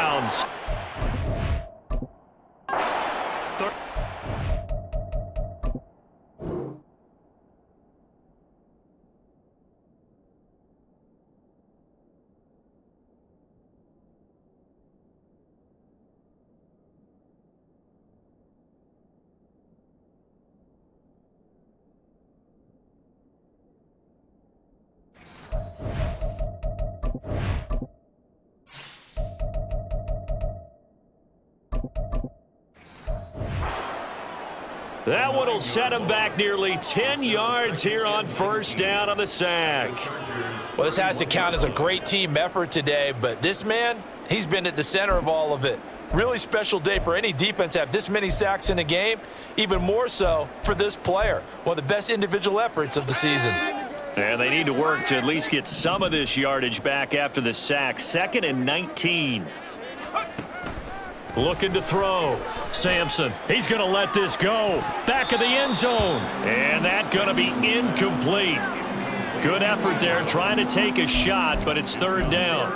That one will set him back nearly 10 yards here on first down on the sack. Well, this has to count as a great team effort today, but this man, he's been at the center of all of it. Really special day for any defense to have this many sacks in a game, even more so for this player. One of the best individual efforts of the season. And they need to work to at least get some of this yardage back after the sack. 2nd and 19. Looking to throw. Sampson, he's going to let this go. Back of the end zone. And that's going to be incomplete. Good effort there trying to take a shot, but it's third down.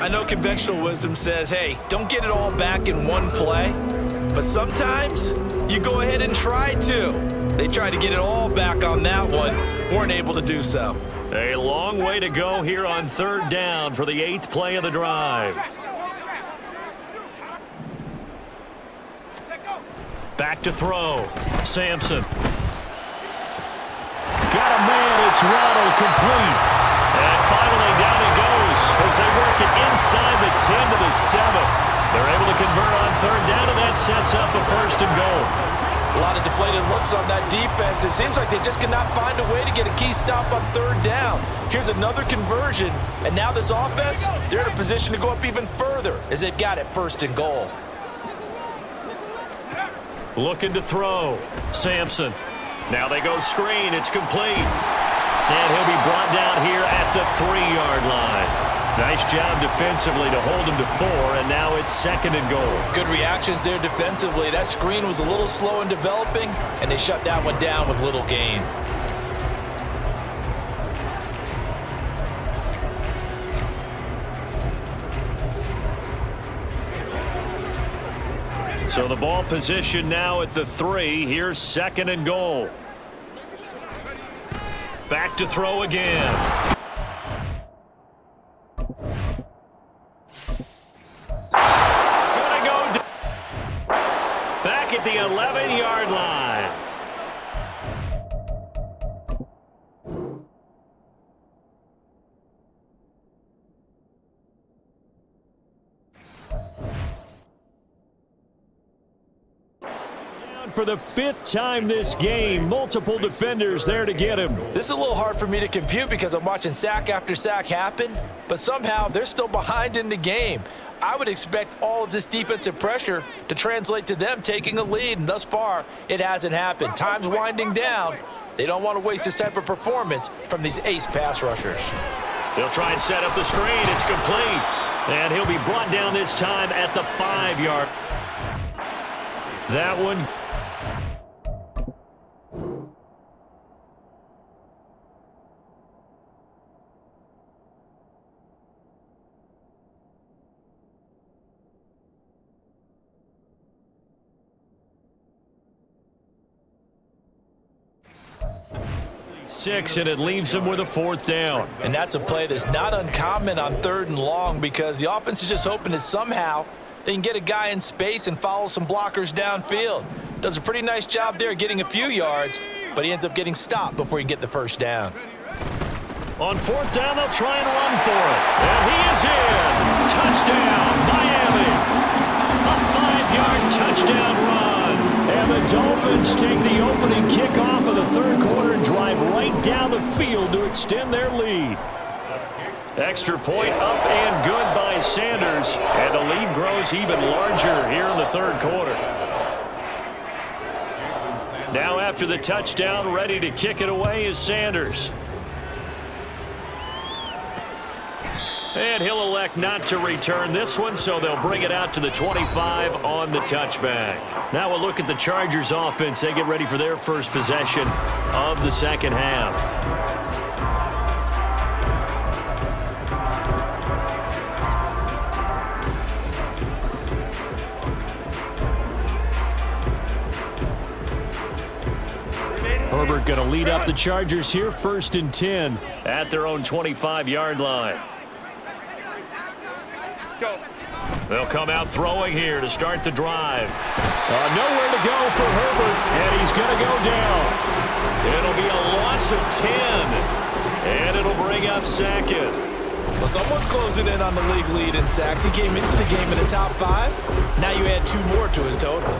I know conventional wisdom says, hey, don't get it all back in one play. But sometimes you go ahead and try to. They tried to get it all back on that one. Weren't able to do so. A long way to go here on third down for the 8th play of the drive. Back to throw. Sampson. Got a man. It's Waddle, complete. And finally down he goes as they work it inside the 10 to the 7. They're able to convert on third down, and that sets up a 1st and goal. A lot of deflated looks on that defense. It seems like they just cannot find a way to get a key stop on third down. Here's another conversion, and now this offense, they're in a position to go up even further as they've got it 1st and goal. Looking to throw. Sampson. Now they go screen. It's complete. And he'll be brought down here at the 3-yard line. Nice job defensively to hold him to 4, and now it's 2nd and goal. Good reactions there defensively. That screen was a little slow in developing, and they shut that one down with little gain. So the ball position now at the 3. Here's 2nd and goal. Back to throw again. It's going to go back at the 11-yard line. for the 5th time this game. Multiple defenders there to get him. This is a little hard for me to compute because I'm watching sack after sack happen, but somehow they're still behind in the game. I would expect all of this defensive pressure to translate to them taking a lead, and thus far, it hasn't happened. Time's winding down. They don't want to waste this type of performance from these ace pass rushers. They'll try and set up the screen. It's complete. And he'll be brought down this time at the 5-yard. That one. And it leaves them with a 4th down. And that's a play that's not uncommon on 3rd and long because the offense is just hoping that somehow they can get a guy in space and follow some blockers downfield. Does a pretty nice job there getting a few yards, but he ends up getting stopped before he can get the 1st down. On 4th down, they'll try and run for it. And he is in. Touchdown, Miami. A 5-yard touchdown run. And the Dolphins take the opening kickoff of the 3rd quarter and drive right down the field to extend their lead. Extra point up and good by Sanders. And the lead grows even larger here in the 3rd quarter. Now after the touchdown, ready to kick it away is Sanders. And he'll elect not to return this one, so they'll bring it out to the 25 on the touchback. Now we'll look at the Chargers offense. They get ready for their first possession of the 2nd half. Herbert going to lead up the Chargers here, 1st and 10 at their own 25-yard line. They'll come out throwing here to start the drive. Nowhere to go for Herbert, and he's going to go down. It'll be a loss of 10, and it'll bring up Sackett. Well, someone's closing in on the league lead in sacks. He came into the game in the top 5. Now you add 2 more to his total.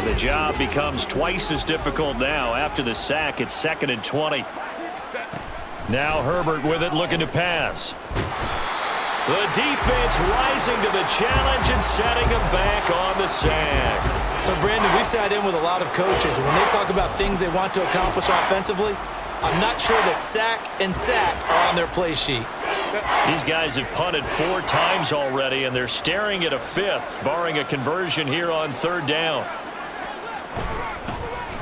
The job becomes twice as difficult now. After the sack, it's 2nd and 20. Now Herbert with it, looking to pass. The defense rising to the challenge and setting him back on the sack. So, Brandon, we sat in with a lot of coaches, and when they talk about things they want to accomplish offensively, I'm not sure that sack and sack are on their play sheet. These guys have punted 4 times already, and they're staring at a 5th, barring a conversion here on 3rd down.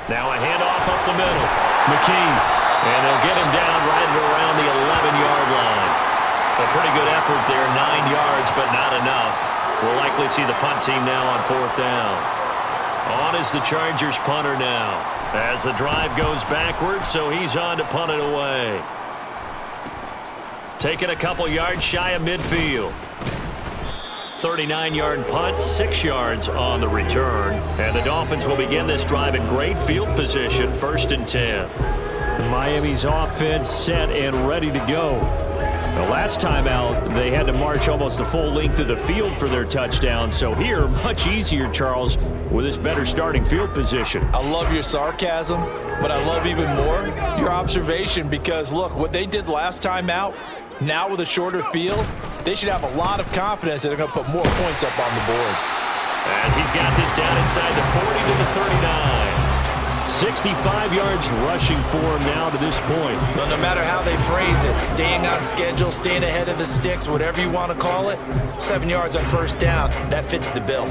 Now a handoff up the middle. McKee. And they'll get him down right around the 11-yard line. A pretty good effort there, 9 yards, but not enough. We'll likely see the punt team now on 4th down. On is the Chargers punter now. As the drive goes backwards, so he's on to punt it away. Taking a couple yards shy of midfield. 39-yard punt, 6 yards on the return. And the Dolphins will begin this drive in great field position, 1st and 10. Miami's offense set and ready to go. The last time out, they had to march almost the full length of the field for their touchdown. So here, much easier, Charles, with this better starting field position. I love your sarcasm, but I love even more your observation because, look, what they did last time out, now with a shorter field, they should have a lot of confidence that they're going to put more points up on the board. As he's got this down inside the 40 to the 39. 65 yards rushing for him now to this point. But no matter how they phrase it, staying on schedule, staying ahead of the sticks, whatever you want to call it, 7 yards on 1st down, that fits the bill.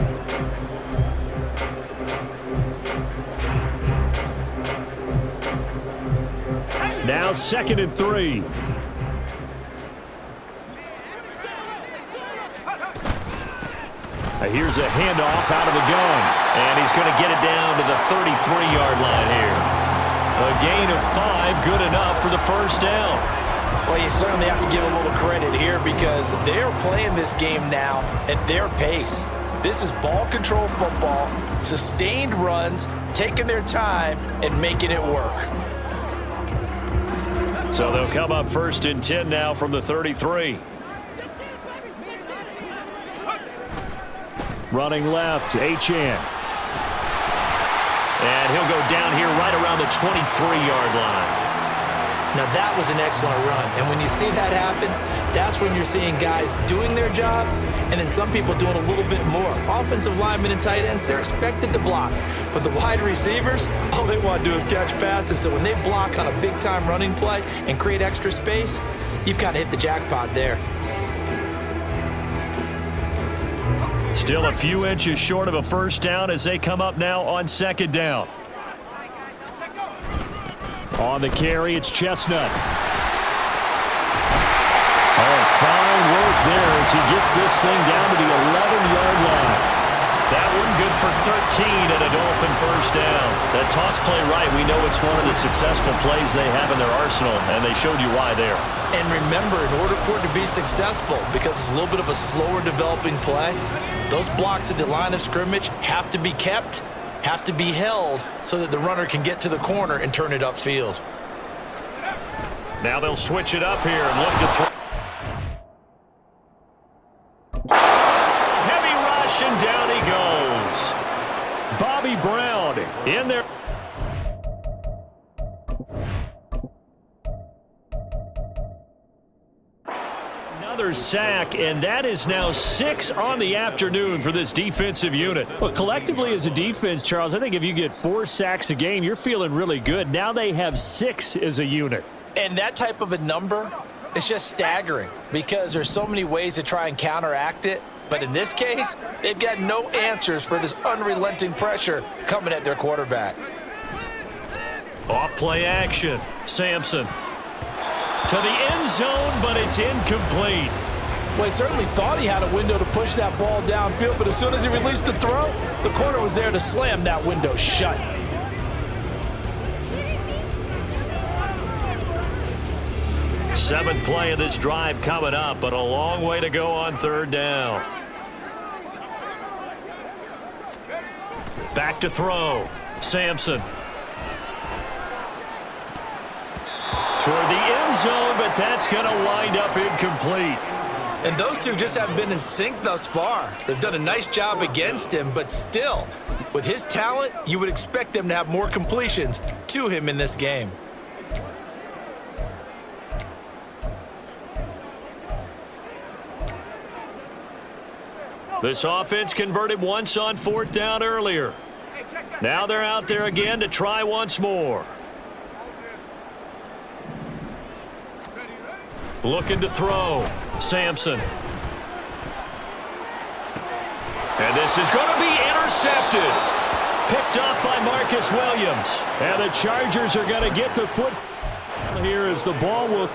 Now 2nd and 3. Here's a handoff out of the gun. And he's going to get it down to the 33-yard line here. A gain of 5, good enough for the 1st down. Well, you certainly have to give a little credit here because they're playing this game now at their pace. This is ball control football, sustained runs, taking their time and making it work. So they'll come up 1st and 10 now from the 33. Running left, Achane. And he'll go down here right around the 23-yard line. Now that was an excellent run, and when you see that happen, that's when you're seeing guys doing their job and then some people doing a little bit more. Offensive linemen and tight ends, they're expected to block, but the wide receivers, all they want to do is catch passes. So when they block on a big-time running play and create extra space, you've kind of hit the jackpot there. Still a few inches short of a first down as they come up now on second down. On the carry, it's Chestnut. Oh, fine work there as he gets this thing down to the 11-yard line. That one good for 13 and a Dolphin first down. That toss play right, we know it's one of the successful plays they have in their arsenal, and they showed you why there. And remember, in order for it to be successful, because it's a little bit of a slower developing play, those blocks at the line of scrimmage have to be kept, have to be held so that the runner can get to the corner and turn it upfield. Now they'll switch it up here and look to throw. Heavy rush, and down he goes. Bobby Brown in there. Another sack, and that is now 6 on the afternoon for this defensive unit. Well, collectively as a defense, Charles, I think if you get 4 sacks a game, you're feeling really good. Now they have 6 as a unit. And that type of a number is just staggering because there's so many ways to try and counteract it. But in this case, they've got no answers for this unrelenting pressure coming at their quarterback. Off play action. Sampson to the end zone, but it's incomplete. Well, he certainly thought he had a window to push that ball downfield, but as soon as he released the throw, the corner was there to slam that window shut. Seventh play of this drive coming up, but a long way to go on third down. Back to throw. Sampson. Toward the end zone, but that's going to wind up incomplete. And those two just haven't been in sync thus far. They've done a nice job against him, but still, with his talent, you would expect them to have more completions to him in this game. This offense converted once on fourth down earlier. Now they're out there again to try once more. Looking to throw. Sampson. And this is going to be intercepted. Picked up by Marcus Williams. And the Chargers are going to get the foot here as the ball will.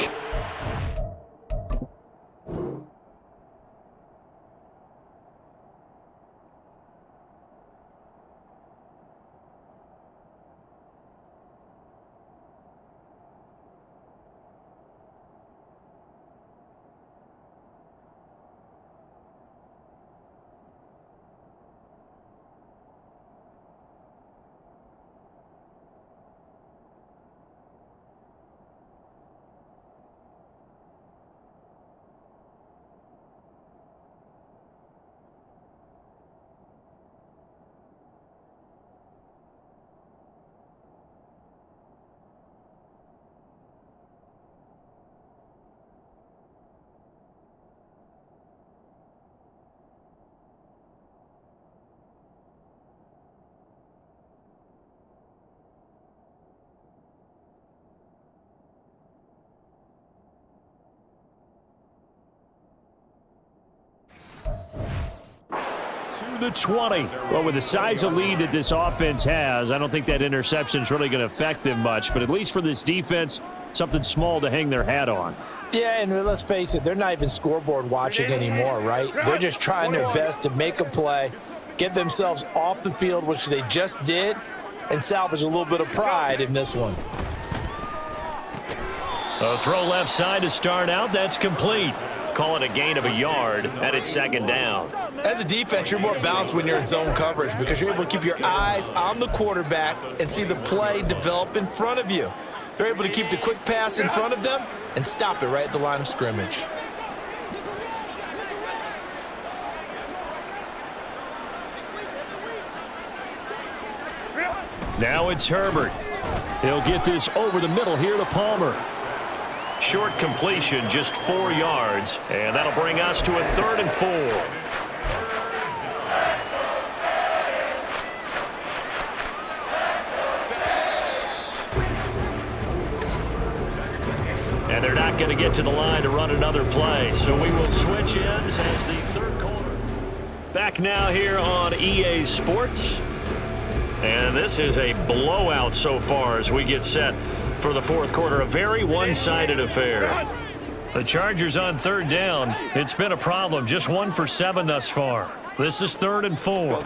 The 20. Well, with the size of lead that this offense has, I don't think that interception is really going to affect them much. But at least for this defense, something small to hang their hat on. Yeah, and let's face it, they're not even scoreboard watching anymore, right? They're just trying their best to make a play, get themselves off the field, which they just did, and salvage a little bit of pride in this one. A throw left side to start out. That's complete. Call it a gain of a yard, and it's second down. As a defense, you're more balanced when you're in zone coverage because you're able to keep your eyes on the quarterback and see the play develop in front of you. They're able to keep the quick pass in front of them and stop it right at the line of scrimmage. Now it's Herbert. He'll get this over the middle here to Palmer. Short completion, just 4 yards, and that'll bring us to a 3rd and 4. And they're not going to get to the line to run another play, so we will switch ends as the 3rd quarter. Back now here on EA Sports. And this is a blowout so far as we get set for the 4th quarter. A very one-sided affair. The Chargers on 3rd down. It's been a problem. Just 1 for 7 thus far. This is 3rd and 4.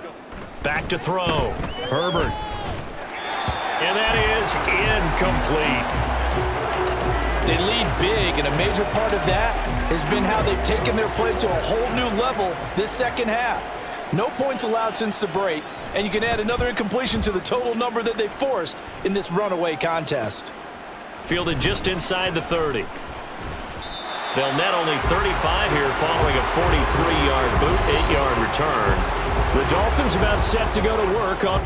Back to throw. Herbert. And that is incomplete. They lead big, and a major part of that has been how they've taken their play to a whole new level this second half. No points allowed since the break, and you can add another incompletion to the total number that they forced in this runaway contest. Fielded just inside the 30. They'll net only 35 here following a 43-yard boot, 8-yard return. The Dolphins about set to go to work on.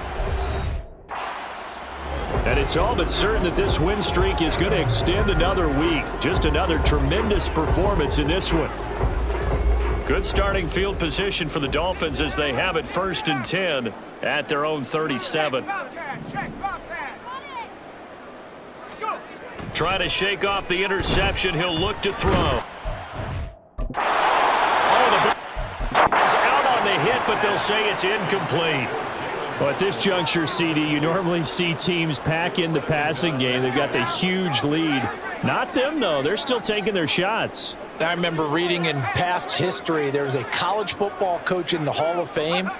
And it's all but certain that this win streak is going to extend another week. Just another tremendous performance in this one. Good starting field position for the Dolphins as they have it 1st and 10 at their own 37. Trying to shake off the interception. He'll look to throw. Oh, the ball is out on the hit, but they'll say it's incomplete. Well, at this juncture, CD, you normally see teams pack in the passing game. They've got the huge lead. Not them, though. They're still taking their shots. I remember reading in past history, there was a college football coach in the Hall of Fame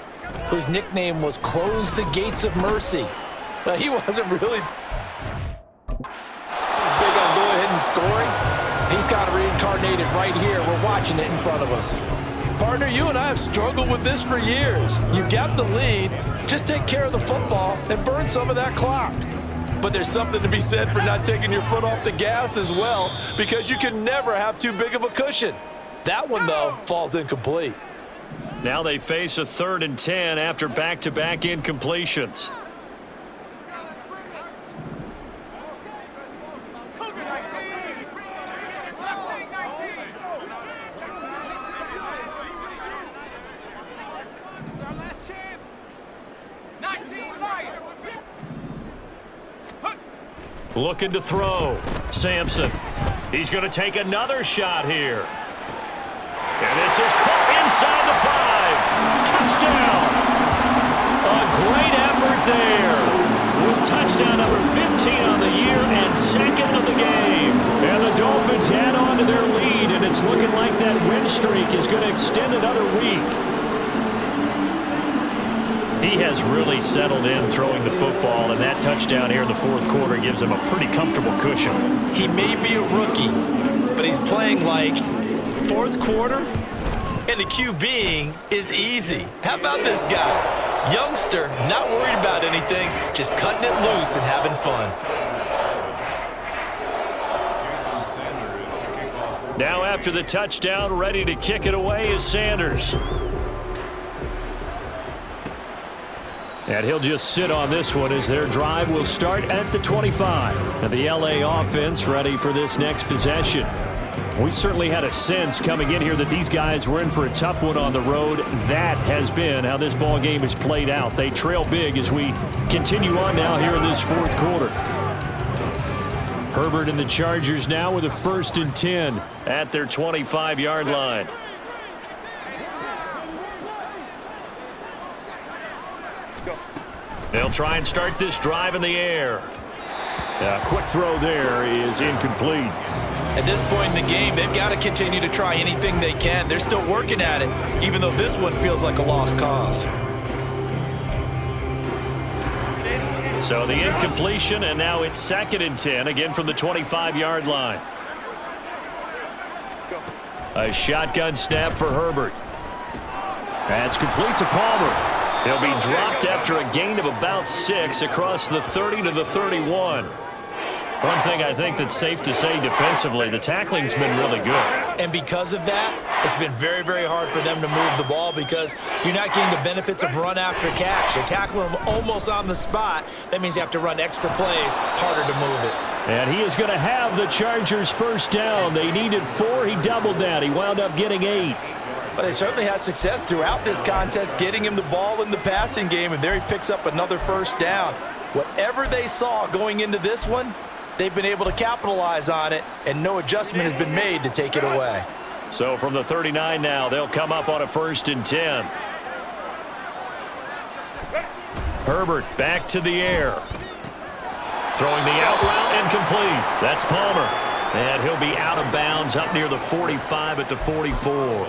whose nickname was Close the Gates of Mercy. But he wasn't really big on going ahead and scoring. He's got to reincarnate it right here. We're watching it in front of us. Partner, you and I have struggled with this for years. You've got the lead. Just take care of the football and burn some of that clock. But there's something to be said for not taking your foot off the gas as well, because you can never have too big of a cushion. That one, though, falls incomplete. Now they face a 3rd and 10 after back-to-back incompletions. Looking to throw. Sampson. He's going to take another shot here. And this is caught inside the 5. Touchdown. A great effort there. With touchdown number 15 on the year and 2nd of the game. And the Dolphins add on to their lead, and it's looking like that win streak is going to extend another week. He has really settled in throwing the football, and that touchdown here in the 4th quarter gives him a pretty comfortable cushion. He may be a rookie, but he's playing like 4th quarter, and the QBing is easy. How about this guy? Youngster, not worried about anything, just cutting it loose and having fun. Now after the touchdown, ready to kick it away is Sanders. And he'll just sit on this one as their drive will start at the 25. And the LA offense ready for this next possession. We certainly had a sense coming in here that these guys were in for a tough one on the road. That has been how this ball game has played out. They trail big as we continue on now here in this 4th quarter. Herbert and the Chargers now with a 1st and 10 at their 25-yard line. They'll try and start this drive in the air. A quick throw there is incomplete. At this point in the game, they've got to continue to try anything they can. They're still working at it, even though this one feels like a lost cause. So the incompletion, and now it's 2nd and 10, again from the 25-yard line. A shotgun snap for Herbert. That's complete to Palmer. He'll be dropped after a gain of about 6 across the 30 to the 31. One thing I think that's safe to say defensively, the tackling's been really good. And because of that, It's been very, very hard for them to move the ball because you're not getting the benefits of run after catch. They're tackling them almost on the spot. That means you have to run extra plays, harder to move it. And he is going to have the Chargers first down. They needed 4. He doubled that. He wound up getting 8. But they certainly had success throughout this contest, getting him the ball in the passing game, and there he picks up another first down. Whatever they saw going into this one, they've been able to capitalize on it, and no adjustment has been made to take it away. So from the 39 now, they'll come up on a 1st and 10. Herbert back to the air. Throwing the out route and complete. That's Palmer. And he'll be out of bounds up near the 45 at the 44.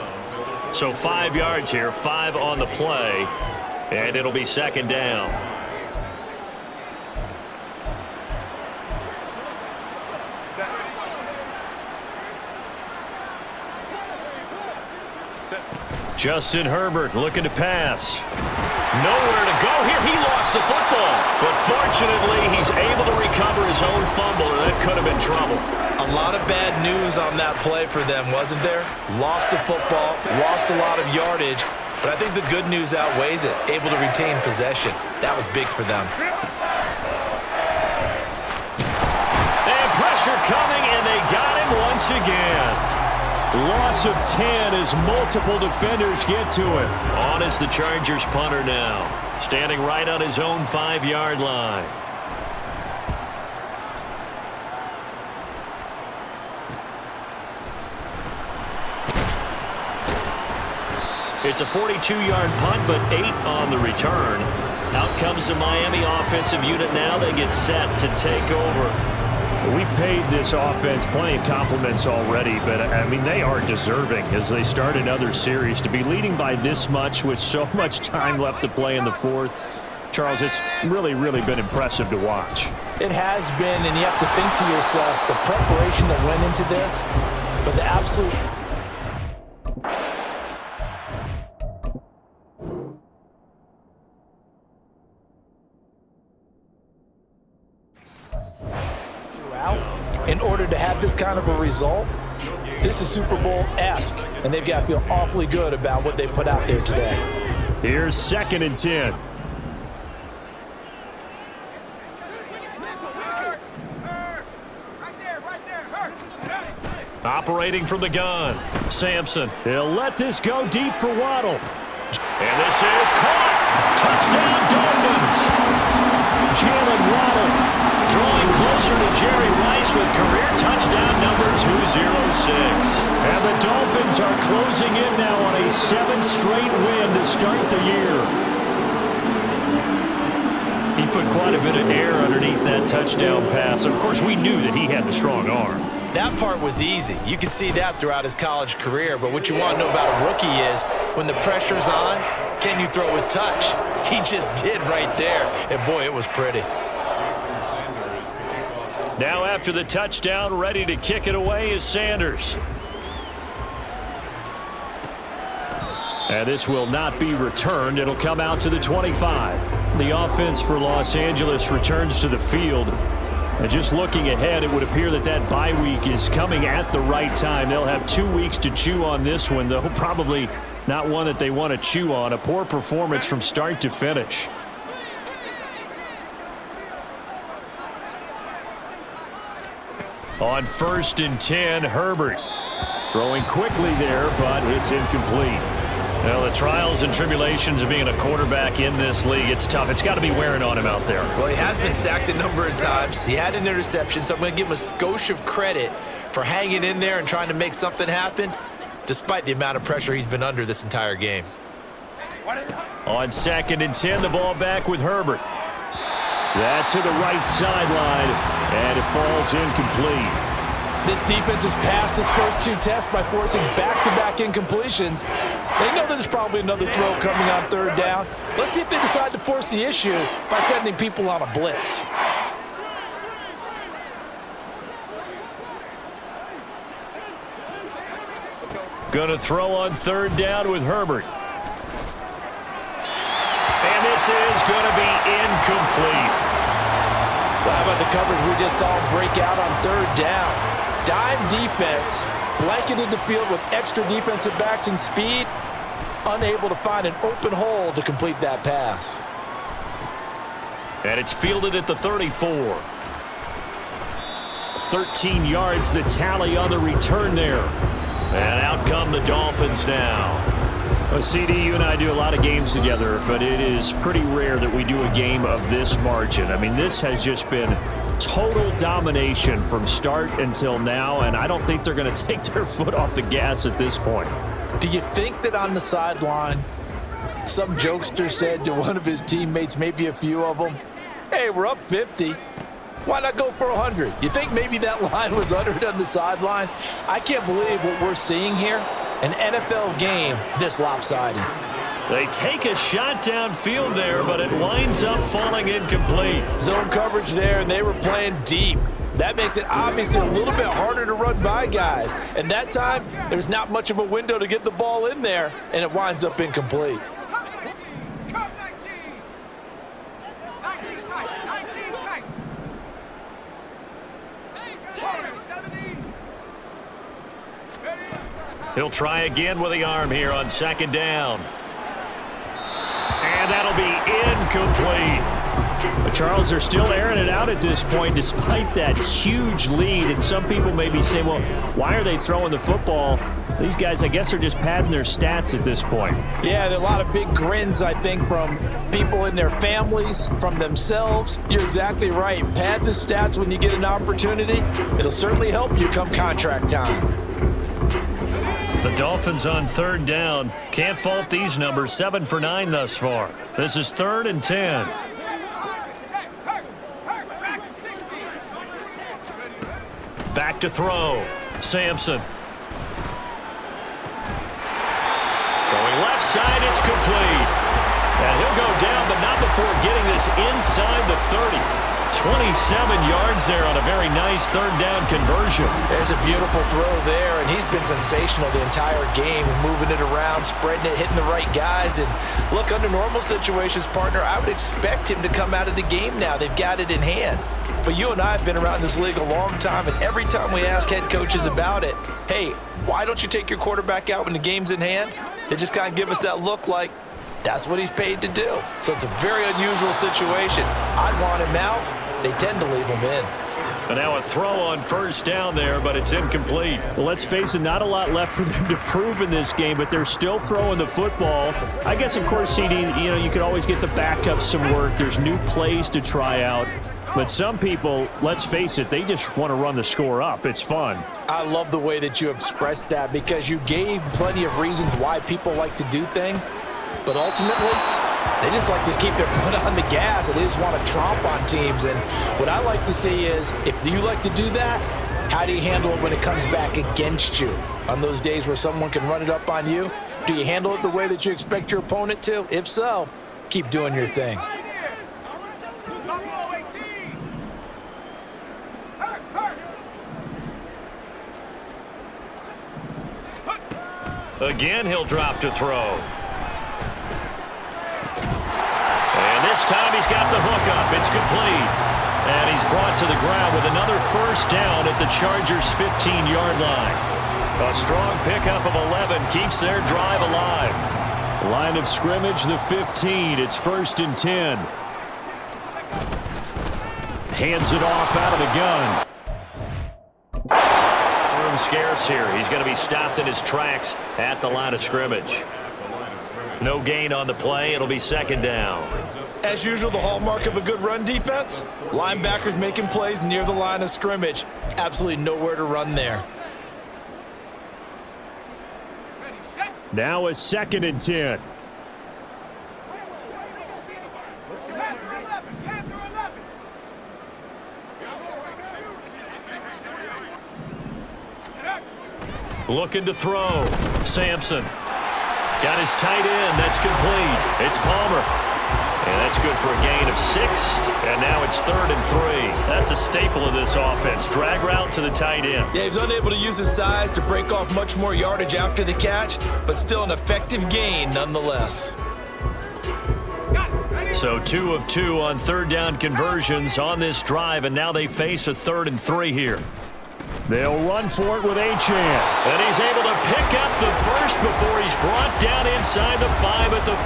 So 5 yards here, 5 on the play, and it'll be 2nd down. Justin Herbert looking to pass. Nowhere to go here. He lost the football. But fortunately, he's able to recover his own fumble, and that could have been trouble. A lot of bad news on that play for them, wasn't there? Lost the football, lost a lot of yardage, but I think the good news outweighs it. Able to retain possession. That was big for them. And pressure coming, and they got him once again. Loss of 10 as multiple defenders get to him. On is the Chargers punter now, standing right on his own 5-yard line. It's a 42-yard punt, but 8 on the return. Out comes the Miami offensive unit now. They get set to take over. We've paid this offense plenty of compliments already, but, I mean, they are deserving as they start another series. To be leading by this much with so much time left to play in the 4th, Charles, it's really, really been impressive to watch. It has been, and you have to think to yourself, the preparation that went into this, but the absolute... in order to have this kind of a result. This is Super Bowl-esque, and they've got to feel awfully good about what they put out there today. Here's 2nd and 10. Operating from the gun, Sampson. He'll let this go deep for Waddle. And this is caught. Touchdown, Dolphins. Jalen Waddle drawing closer to Jerry Rice with career touchdown number 206. And the Dolphins are closing in now on a 7th straight win to start the year. He put quite a bit of air underneath that touchdown pass. Of course, we knew that he had the strong arm. That part was easy. You could see that throughout his college career. But what you want to know about a rookie is when the pressure's on, can you throw with touch? He just did right there. And, boy, it was pretty. Now after the touchdown, ready to kick it away is Sanders. And this will not be returned. It'll come out to the 25. The offense for Los Angeles returns to the field. And just looking ahead, it would appear that that bye week is coming at the right time. They'll have 2 weeks to chew on this one, though probably not one that they want to chew on. A poor performance from start to finish. On 1st and 10, Herbert. Throwing quickly there, but it's incomplete. Well, the trials and tribulations of being a quarterback in this league, it's tough. It's got to be wearing on him out there. Well, he has been sacked a number of times. He had an interception, so I'm going to give him a skosh of credit for hanging in there and trying to make something happen, despite the amount of pressure he's been under this entire game. On 2nd and 10, the ball back with Herbert. That to the right sideline, and it falls incomplete. This defense has passed its first 2 tests by forcing back-to-back incompletions. They know there's probably another throw coming on 3rd down. Let's see if they decide to force the issue by sending people on a blitz. Gonna throw on 3rd down with Herbert. And this is going to be incomplete. Well, how about the coverage we just saw break out on 3rd down? dime defense, blanketed the field with extra defensive backs and speed, unable to find an open hole to complete that pass. And it's fielded at the 34. 13 yards, the tally on the return there. And out come the Dolphins now. Well, CD, you and I do a lot of games together, but it is pretty rare that we do a game of this margin. I mean, this has just been total domination from start until now, and I don't think they're going to take their foot off the gas at this point. Do you think that on the sideline, some jokester said to one of his teammates, maybe a few of them, hey, we're up 50. Why not go for 100? You think maybe that line was uttered on the sideline? I can't believe what we're seeing here. An NFL game this lopsided. They take a shot downfield there, but it winds up falling incomplete. Zone coverage there, and they were playing deep. That makes it obviously a little bit harder to run by guys. And that time, there's not much of a window to get the ball in there, and it winds up incomplete. He'll try again with the arm here on second down. And that'll be incomplete. But Charles, they're still airing it out at this point despite that huge lead. And some people may be saying, well, why are they throwing the football? These guys, I guess, are just padding their stats at this point. Yeah, there are a lot of big grins, I think, from people in their families, from themselves. You're exactly right. Pad the stats when you get an opportunity. It'll certainly help you come contract time. The Dolphins on third down. Can't fault these numbers. 7 for 9 thus far. This is 3rd and 10. Back to throw. Sampson. Throwing left side. It's complete. And he'll go down, but not before getting this inside the 30. 27 yards there on a very nice third down conversion. There's a beautiful throw there, and he's been sensational the entire game, moving it around, spreading it, hitting the right guys. And look, under normal situations, partner, I would expect him to come out of the game now. They've got it in hand. But you and I have been around this league a long time, and every time we ask head coaches about it, hey, why don't you take your quarterback out when the game's in hand? They just kind of give us that look like, that's what he's paid to do. So it's a very unusual situation. I'd want him out. They tend to leave him in. And now a throw on first down there, but it's incomplete. Well, let's face it, not a lot left for them to prove in this game, but they're still throwing the football. I guess, of course, CD, you could always get the backups some work. There's new plays to try out. But some people, let's face it, they just want to run the score up. It's fun. I love the way that you expressed that because you gave plenty of reasons why people like to do things. But ultimately, they just like to keep their foot on the gas, and they just want to tromp on teams. And what I like to see is, if you like to do that, how do you handle it when it comes back against you? On those days where someone can run it up on you, do you handle it the way that you expect your opponent to? If so, keep doing your thing. Again, he'll drop to throw. This time he's got the hook up. It's complete. And he's brought to the ground with another first down at the Chargers' 15-yard line. A strong pickup of 11 keeps their drive alive. Line of scrimmage, the 15. It's 1st and 10. Hands it off out of the gun. Room scarce here. He's going to be stopped in his tracks at the line of scrimmage. No gain on the play. It'll be 2nd down. As usual, the hallmark of a good run defense, linebackers making plays near the line of scrimmage. Absolutely nowhere to run there. Now a 2nd and 10. Looking to throw. Sampson. Got his tight end. That's complete. It's Palmer. And that's good for a gain of 6. And now it's 3rd and 3. That's a staple of this offense. Drag route to the tight end. Yeah, he's unable to use his size to break off much more yardage after the catch, but still an effective gain nonetheless. So 2 of 2 on third down conversions on this drive, and now they face a 3rd and 3 here. They'll run for it with Achane. And he's able to pick up the first before he's brought down inside the 5 at the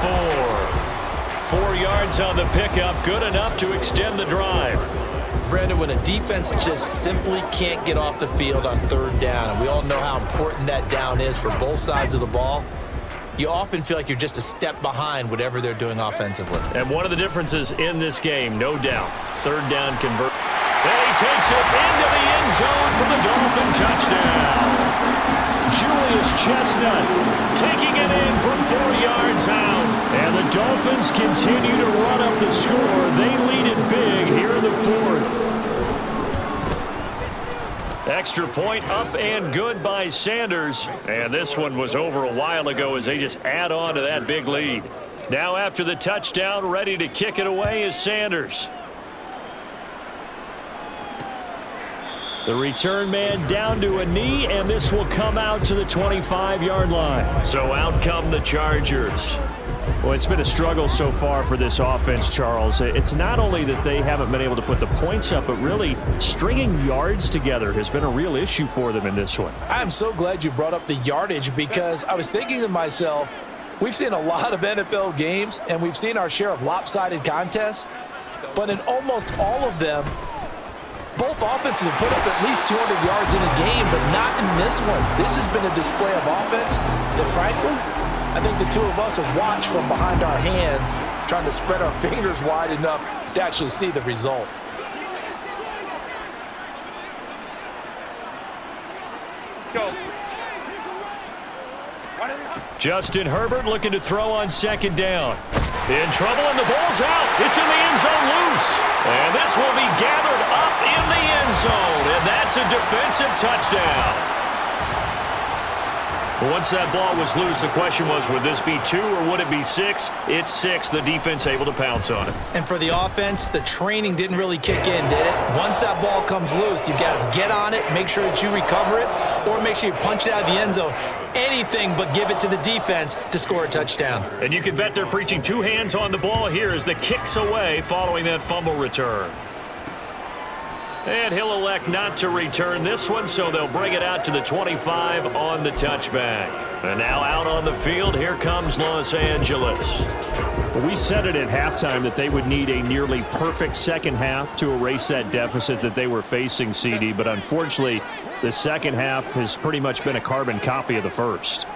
4. 4 yards on the pickup, good enough to extend the drive. Brandon, when a defense just simply can't get off the field on 3rd down, and we all know how important that down is for both sides of the ball, you often feel like you're just a step behind whatever they're doing offensively. And one of the differences in this game, no doubt, 3rd down convert. And he takes it into the end zone for the Dolphin touchdown. Julius Chestnut taking it in from 4 yards out. And the Dolphins continue to run up the score. They lead it big here in the 4th. Extra point up and good by Sanders. And this one was over a while ago as they just add on to that big lead. Now after the touchdown, ready to kick it away is Sanders. The return man down to a knee, and this will come out to the 25-yard line. So out come the Chargers. Well, it's been a struggle so far for this offense, Charles. It's not only that they haven't been able to put the points up, but really stringing yards together has been a real issue for them in this one. I'm so glad you brought up the yardage because I was thinking to myself, we've seen a lot of NFL games, and we've seen our share of lopsided contests, but in almost all of them, both offenses have put up at least 200 yards in a game, but not in this one. This has been a display of offense that, frankly, I think the two of us have watched from behind our hands, trying to spread our fingers wide enough to actually see the result. Go. Justin Herbert looking to throw on 2nd down. In trouble, and the ball's out. It's in the end zone loose. And this will be gathered up in the end zone. And that's a defensive touchdown. Once that ball was loose, the question was, would this be 2 or would it be 6? It's 6. The defense able to pounce on it. And for the offense, the training didn't really kick in, did it? Once that ball comes loose, you've got to get on it, make sure that you recover it, or make sure you punch it out of the end zone. Anything but give it to the defense to score a touchdown. And you can bet they're preaching 2 hands on the ball here as the kick's away following that fumble return. And he'll elect not to return this one, so they'll bring it out to the 25 on the touchback. And now out on the field, here comes Los Angeles. We said it at halftime that they would need a nearly perfect second half to erase that deficit that they were facing, CD, but unfortunately, the second half has pretty much been a carbon copy of the first.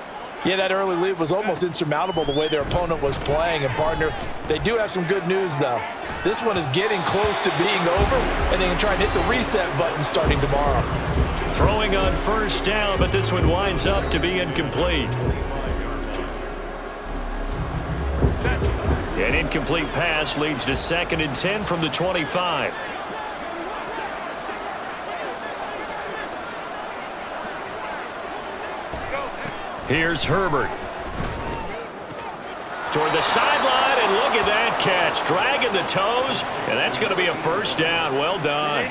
Yeah, that early lead was almost insurmountable the way their opponent was playing. And, partner, they do have some good news, though. This one is getting close to being over, and they can try and hit the reset button starting tomorrow. Throwing on 1st down, but this one winds up to be incomplete. An incomplete pass leads to 2nd and 10 from the 25. Here's Herbert. Toward the sideline, and look at that catch. Dragging the toes, and that's going to be a 1st down. Well done.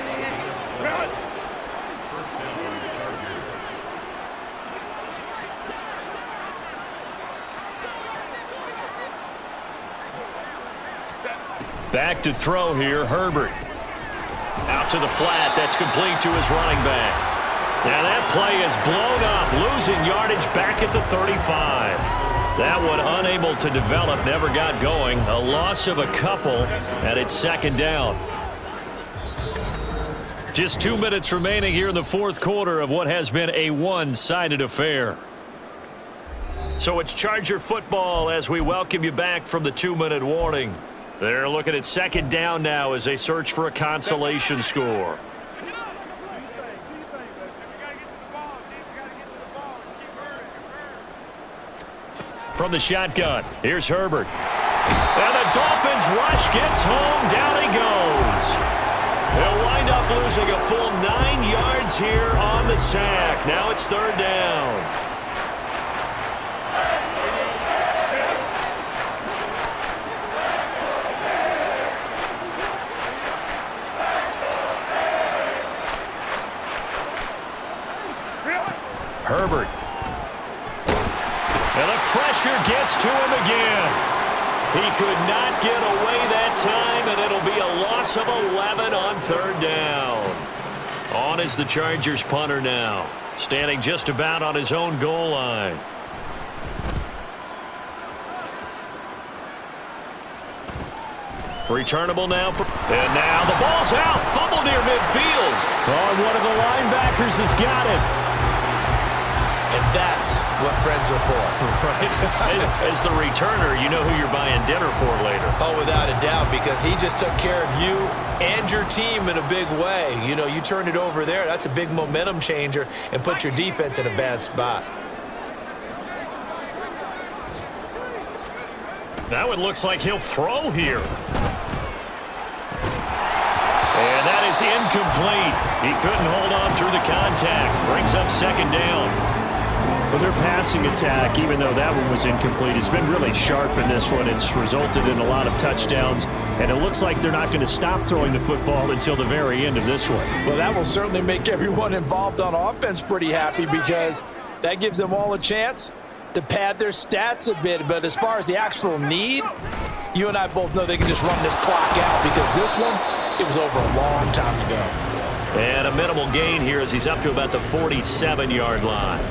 Back to throw here, Herbert. Out to the flat, that's complete to his running back. Now that play is blown up, losing yardage back at the 35. That one unable to develop, never got going. A loss of a couple, and it's 2nd down. Just 2 minutes remaining here in the 4th quarter of what has been a one-sided affair. So it's Charger football as we welcome you back from the 2-minute warning. They're looking at 2nd down now as they search for a consolation score. From the shotgun, here's Herbert. And the Dolphins rush gets home, down he goes. They'll wind up losing a full 9 yards here on the sack. Now it's 3rd down. Herbert. And the pressure gets to him again. He could not get away that time, and it'll be a loss of 11 on 3rd down. On is the Chargers punter now, standing just about on his own goal line. Returnable now. And now the ball's out. Fumble near midfield. Oh, one of the linebackers has got it. And that's what friends are for. As the returner, you know who you're buying dinner for later. Oh, without a doubt, because he just took care of you and your team in a big way. You know, you turned it over there. That's a big momentum changer and put your defense in a bad spot. Now it looks like he'll throw here. And that is incomplete. He couldn't hold on through the contact. Brings up second down. Well, their passing attack, even though that one was incomplete, has been really sharp in this one. It's resulted in a lot of touchdowns, and it looks like they're not going to stop throwing the football until the very end of this one. Well, that will certainly make everyone involved on offense pretty happy, because that gives them all a chance to pad their stats a bit. But as far as the actual need, you and I both know they can just run this clock out, because this one, it was over a long time ago. And a minimal gain here as he's up to about the 47-yard line.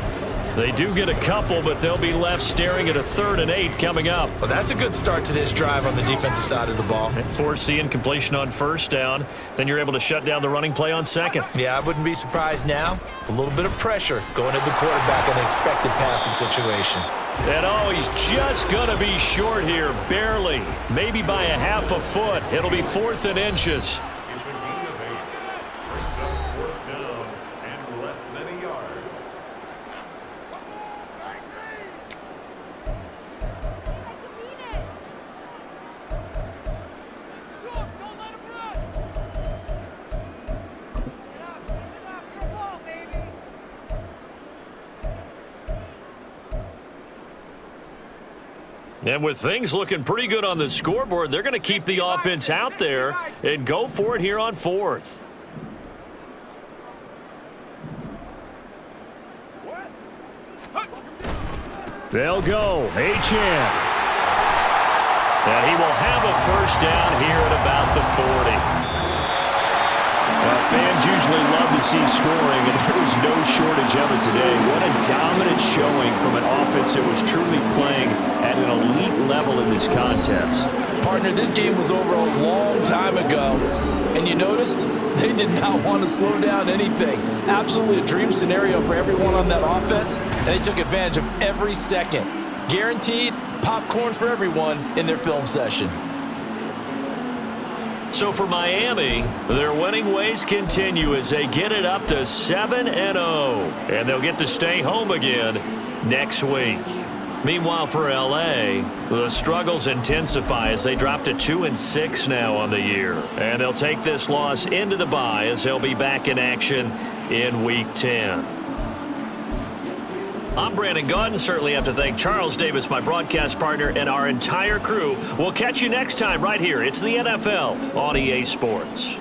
They do get a couple, but they'll be left staring at a 3rd and 8 coming up. Well, that's a good start to this drive on the defensive side of the ball. And force the incompletion on first down. Then you're able to shut down the running play on second. Yeah, I wouldn't be surprised now. A little bit of pressure going at the quarterback in an expected passing situation. And oh, he's just going to be short here, barely. Maybe by a half a foot. It'll be 4th and inches. It's a gain of 8. Brings up 4th down and less than a yard. And with things looking pretty good on the scoreboard, they're going to keep the offense out there and go for it here on 4th. They'll go. Achane. And he will have a first down here at about the 40. Fans usually love to see scoring, and there was no shortage of it today. What a dominant showing from an offense that was truly playing at an elite level in this contest. Partner, this game was over a long time ago, and you noticed they did not want to slow down anything. Absolutely a dream scenario for everyone on that offense, and they took advantage of every second. Guaranteed popcorn for everyone in their film session. So for Miami, their winning ways continue as they get it up to 7-0. And they'll get to stay home again next week. Meanwhile, for L.A., the struggles intensify as they drop to 2-6 now on the year. And they'll take this loss into the bye as they'll be back in action in Week 10. I'm Brandon Gaudin. Certainly have to thank Charles Davis, my broadcast partner, and our entire crew. We'll catch you next time right here. It's the NFL on EA Sports.